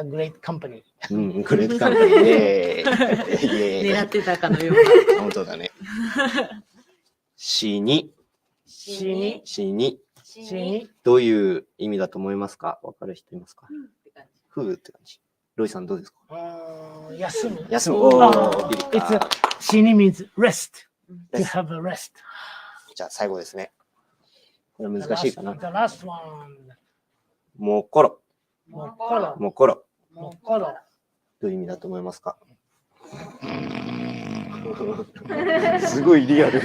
A: great company.
F: うん、グレートカンパニー。イエーイ。イエーイ。
C: 狙ってたかのような。
F: 本当だね。死に。
A: 死に、
F: 死に。
A: 死に、
F: どういう意味だと思いますか？わかる人いますか？ふうって感じ。ロイさんどうですか？
A: 休む。
F: 休む。おー、ビリ
A: It's
F: か。
A: 死に means rest, to have a rest.
F: じゃあ最後ですね。これ
A: The
F: 難しいかな。
A: last one.
F: もころ。
A: もころ、
F: もころ。
A: もころ。
F: どういう意味だと思いますか？すごいリアル。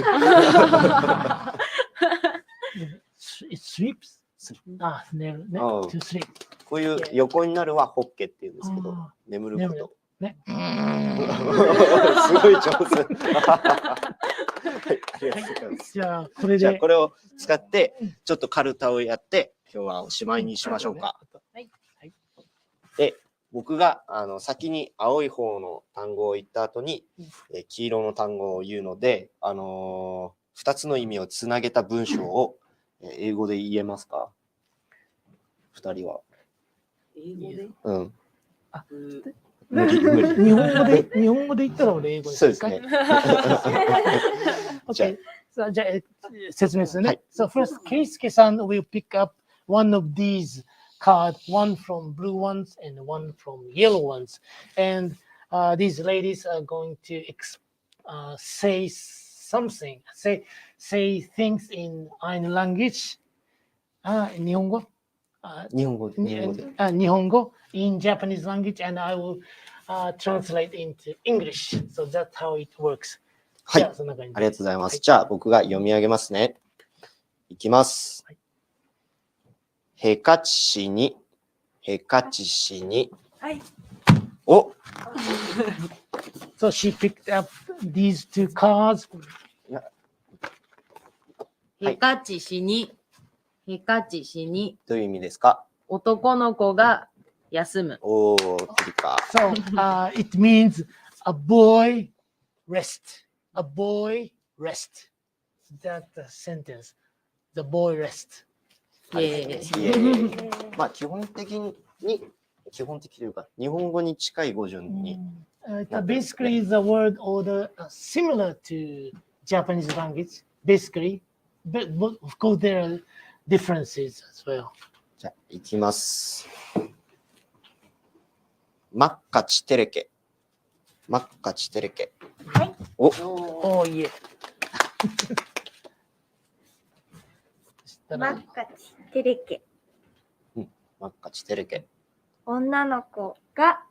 A: It sleeps. To sleep.
F: こういう横になるはホッケっていうんですけど、眠ること。
A: ね。
F: すごい上手。はい、ありがとうございます。
A: じゃあ、これ
F: じゃあ
A: で。
F: これを使ってちょっとカルタをやって今日はおしまいにしましょうか。で、僕が先に青い方の単語を言った後に黄色の単語を言うので、2つの意味をつなげた文章を英語で言えますか？2人は。
C: 英語で？
F: うん。
C: あ、
F: 無理。
A: 日本語で言ったら俺英語です。
F: そうですね。
A: Okay. じゃあ、説明するね。So first, Keisuke-san will pick up one of these cards, one from blue ones and one from yellow ones. And these ladies are going to say something, say things in Ainu language. 日本語
F: 日本語で。
A: 日本語 in Japanese language, and I will translate into English. So that's how it works.
F: はい。
A: じゃあそんな感じで
F: ありがとうございます。
A: はい
F: じゃあ僕が読み上げますね。いきます。へかちしに、へかちしに。
C: はい。
F: お
A: So she picked up these two cards.
C: へかちしに、へかちしに、
F: どういう意味ですか？
C: 男の子が休む。
F: おー、ピリカ。
A: So it means a boy rest. A boy rest. That sentence. The boy rest.
C: イエーイ。
F: いえいえまあ基本的というか、日本語に近い語順に。
A: Basically, the word order similar to Japanese language. Basically, but of course there are differences as well.
F: じゃあ、いきます。マッカチテレケ。マッカチテレケ。
C: はい。
F: お、
A: Oh yeah.
G: マッカチテレケ。
F: マッカチテレケ。
G: 女の子が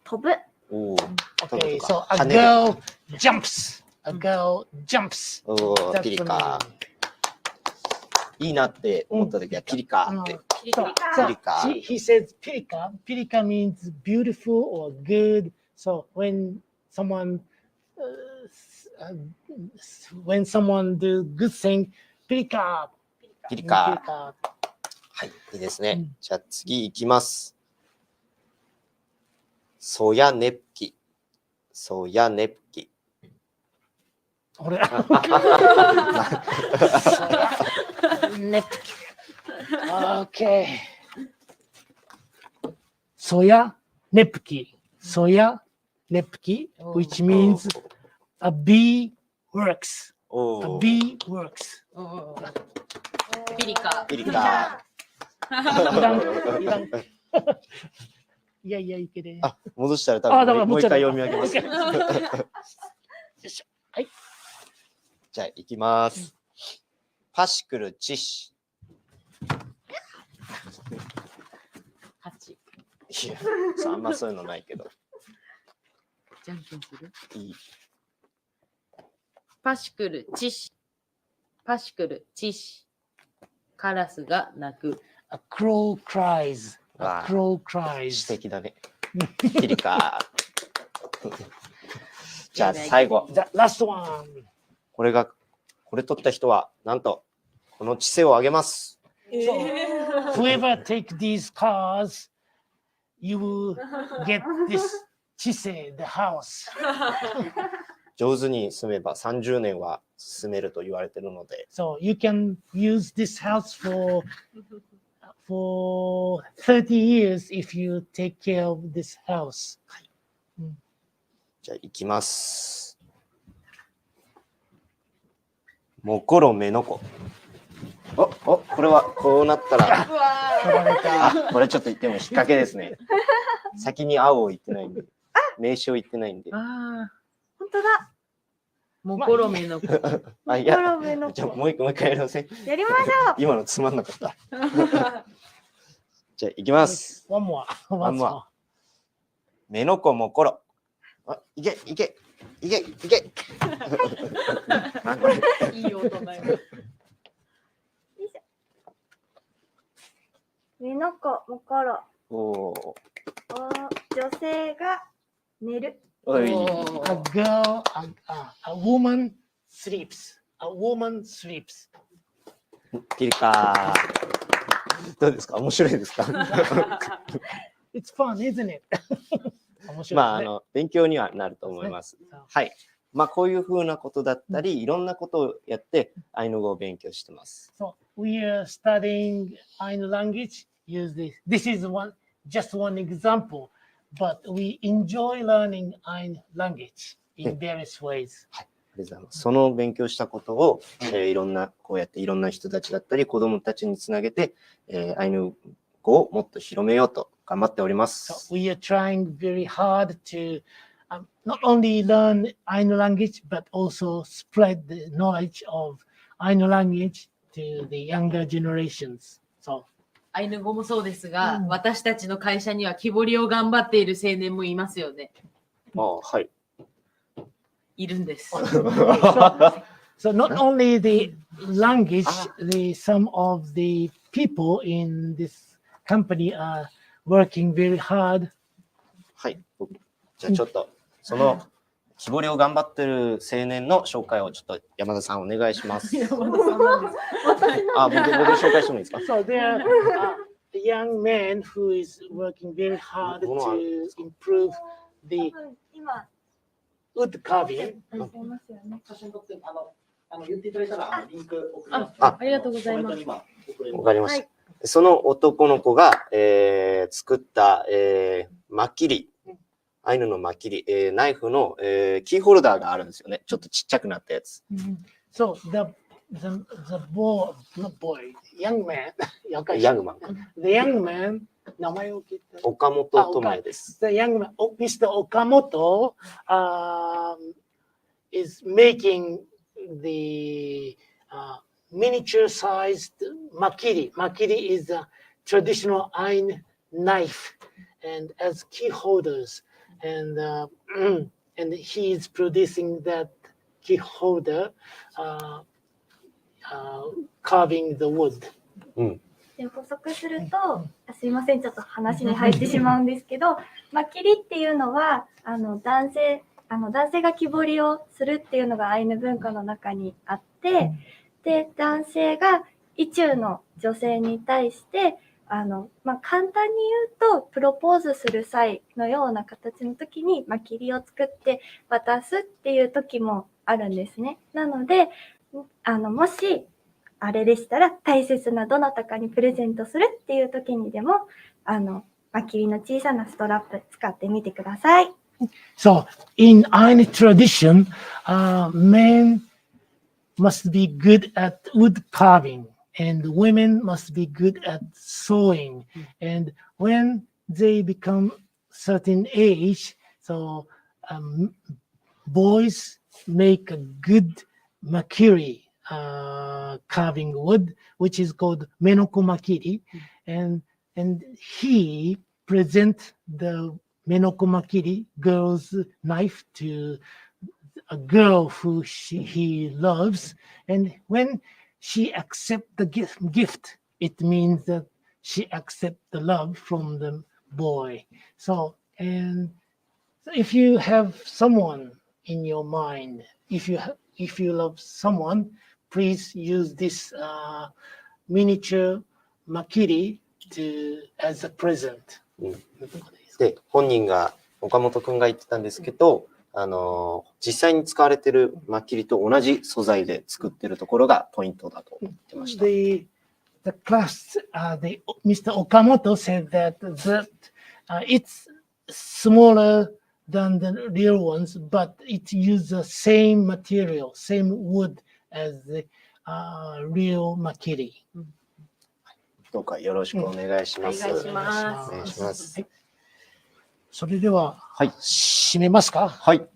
G: 飛ぶ。
F: おー、
A: Okay,
F: 飛ぶと
A: so
F: か
A: a
F: 跳ねる。
A: girl jumps. A girl jumps.
F: おー、
A: That's
F: ピリ
A: the
F: カ
A: meaning.。
F: いいなって思った時はピリカって。
A: So,
F: Pilika.
A: he says pilika. Pilika means beautiful or good. So when someone do good thing, pilika.
F: ピリカ。
A: Pilika.
F: はい、いいですね。
A: うん
F: じゃあ次いきます。ソヤネプキ。ソヤネプキ。
A: これ Okay. Soya nepki. Soya nepki, which means a bee works.
F: お
A: A
F: ー、
A: bee works.
C: おーピリカ。
F: ピリカ。
A: いらん。いやいや、いけね。
F: あ、戻したら多
A: あだから
F: 分もう一回
A: もう
F: 読み上げます。
A: よいしょ。はい。
F: じゃあいきます。パシクルチシ。
C: 8。
F: いや、あんまそういうのないけど。
C: じゃんけんする？
F: いい。
C: パシクルチシ。パシクルチシ。カラスが鳴く。
A: A crow cries. A
F: わあ
A: crow
F: 詩
A: cries.
F: 的だね。ピリカ。じゃあ最後。
A: The last one.
F: これ取った人は、なんと、この知性をあげます。
A: So, whoever take these cards, you will get this chise, the house.
F: 上手に住めば30年は住めると言われているので、
A: So you can use this house for 30 years if you take care of this house.
F: じゃあ行きます。もころめのこ。これはこうなったら、
A: 取られた。
F: これちょっと言っても引っ掛けですね。先に青を言ってないんで、名称言ってないんで。
C: ああ、
G: 本当だ。
C: もころめの子。
F: あ、いや、
G: コロメの
F: じゃあもう一回やりません。
G: やりましょう。
F: 今のつまんなかった。じゃあ行きます。
A: One more.
F: One
A: Once
F: more.
A: more.
F: めのこもころ。いけ。なんこれ。
C: いい音だよ。
G: 目の子もころ。
F: おー
G: 女性が寝る。
F: おい。
A: A girl, a woman sleeps. A woman sleeps.
F: ピリカー。どうですか？面白いですか？
A: It's fun, isn't it? 面白いですね。
F: まあ、勉強にはなると思います。
A: そう
F: はい。まあ、こういうふうなことだったり、いろんなことをやって、アイヌ語を勉強してます。
A: So we are studying Ainu language. Use this. This is just one example, but we enjoy learning Ainu language in various ways.
F: ありがとうございます。その勉強したことを、いろんな、こうやっていろんな人たちだったり、子供たちにつなげて、アイヌ語をもっと広めようと頑張っておりま
A: So
F: す。
A: we are trying very hard to not only learn Ainu language, but also spread the knowledge of Ainu language to the younger generations. So
C: アイヌ語もそうですが、
A: うん
C: 私たちの会社には木彫りを頑張っている青年もいますよね。
F: ああ、はい。
C: いるんです。
A: So not only the language, some of the people in this company are working very hard.
F: はい。じゃあちょっと、その木彫りを頑張ってる青年の紹介をちょっと山田さんお願いします。あ、僕紹介してもいいですか？
A: So there are a young man who is working very hard to improve the
G: 今、
A: wood carving.
G: いらっしゃいますよね。
D: 写真撮って言っていただいたらリンク送ります。
C: ありがとうございます。
F: わかりました。その男の子が、作った、マキリ、アイヌのマキリ、ナイフの、キーホルダーがあるんですよね。ちょっとちっちゃくなったやつ。
A: So the boy, not boy, young man,
F: ヤングマン。
A: the young man, 名前を聞いて。
F: 岡本智です。
A: The young man, Mr. Okamoto, is making the miniature-sized makiri. Makiri is a traditional Ainu knife, and as key holders, and he is producing that key holder, carving the wood.
G: で補足すると、すいません、ちょっと話に入ってしまうんですけど、マキリっていうのは男性が木彫りをするっていうのがアイヌ文化の中にあって、で男性が意中の女性に対して簡単に言うとプロポーズする際のような形の時にマキリを作って渡すっていう時もあるんですね。なのでもしあれでしたら大切などなたかにプレゼントするっていう時にでもマキリの小さなストラップ使ってみてください。
A: So in Ainu tradition, men must be good at wood carving, and women must be good at sewing. And when they become certain age, so boys make a good makiri. Carving wood, which is called menoko makiri, and he present the menoko makiri girl's knife to a girl who he loves, and when she accepts the gift, it means that she accepts the love from the boy. So if you have someone in your mind, if you love someone, please use this miniature makiri as a present.
F: で、本人が、岡本くんが言ってたんですけど、実際に使われているマキリと同じ素材で作っているところがポイントだと言ってました。
A: The class, Mr. Okamoto said that it's smaller than the real ones, but it uses the same material, same wood as the real makiri.
F: どうかよろしくお願いします。
C: お願いします。
F: お願いします。
A: それでは、
F: はい。
A: 締めますか？
F: はい。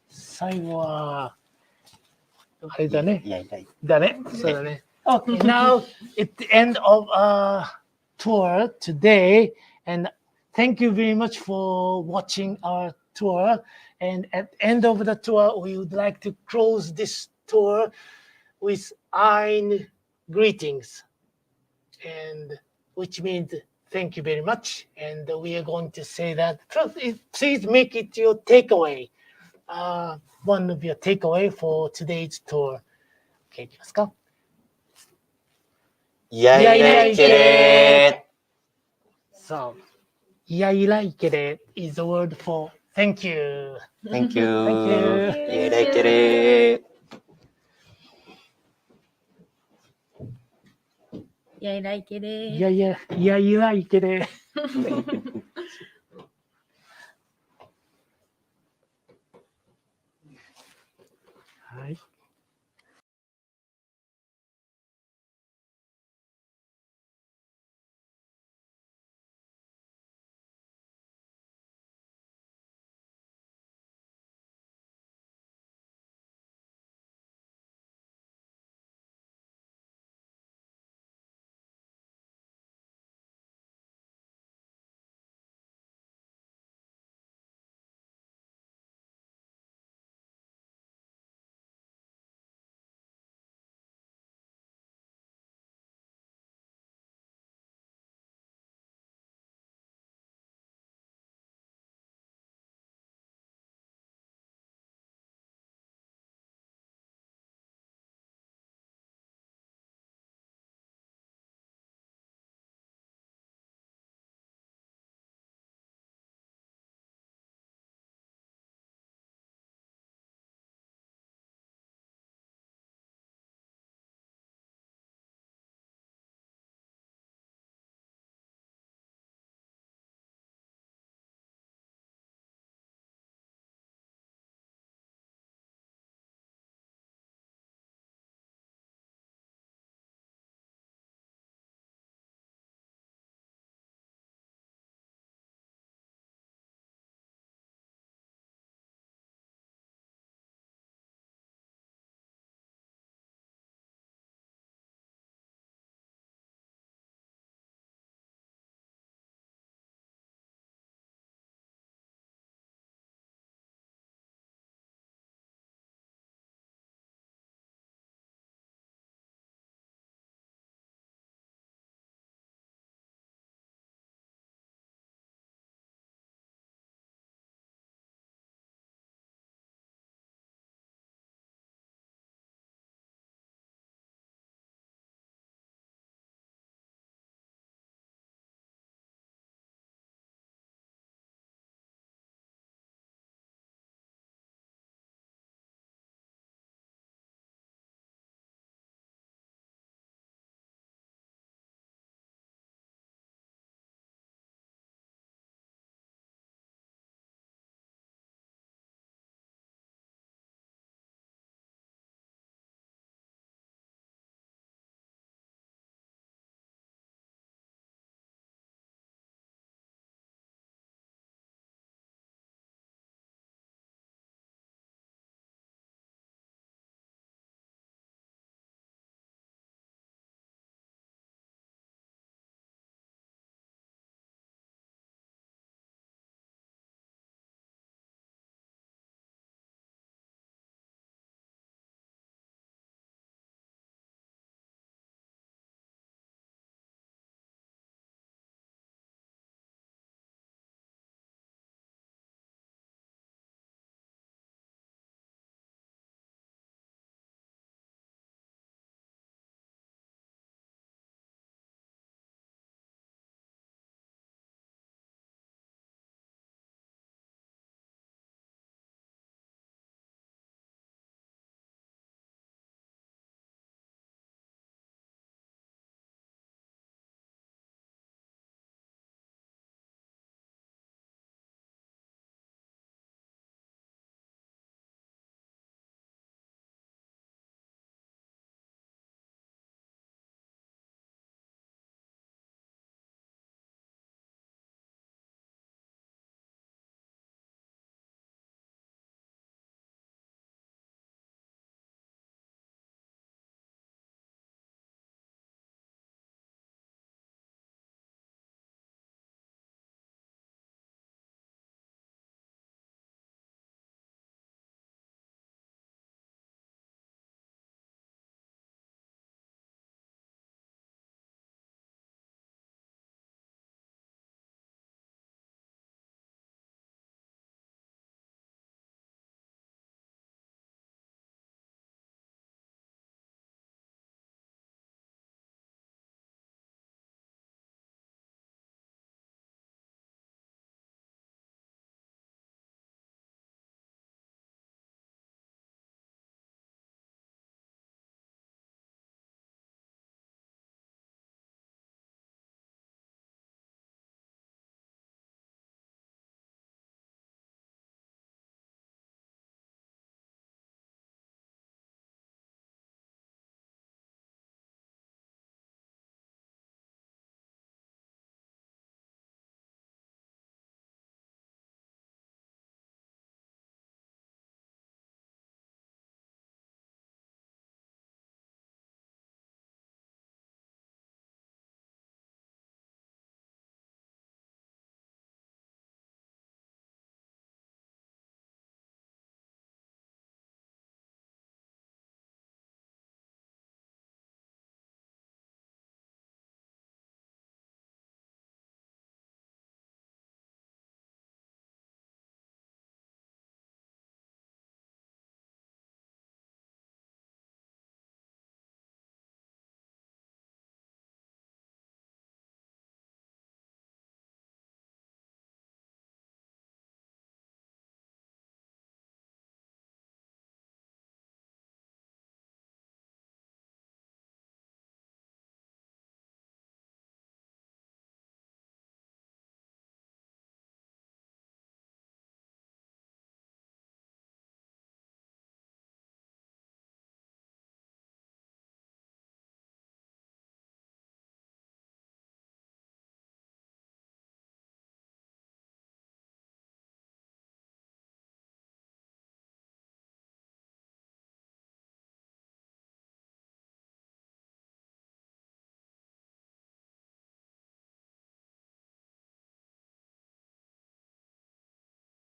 A: 最後は、あれだね。
F: いやいやいや。
A: だね。そうだね。Okay, now it's the end of our tour today, and thank you very much for watching our tour. And at the end of the tour, we would like to close this tour with Ainu greetings, and which means thank you very much. And we are going to say that. Please make it your takeaway. One of your takeaway for today's tour. Okay, いきますか？
F: いやいやいけれー。
A: So, いやいらいけれ is the word for thank you.
F: Thank you.
A: Thank you.
F: いやいらいけれー。
C: いやいらいけれ。
A: いやいらいけれ。はい。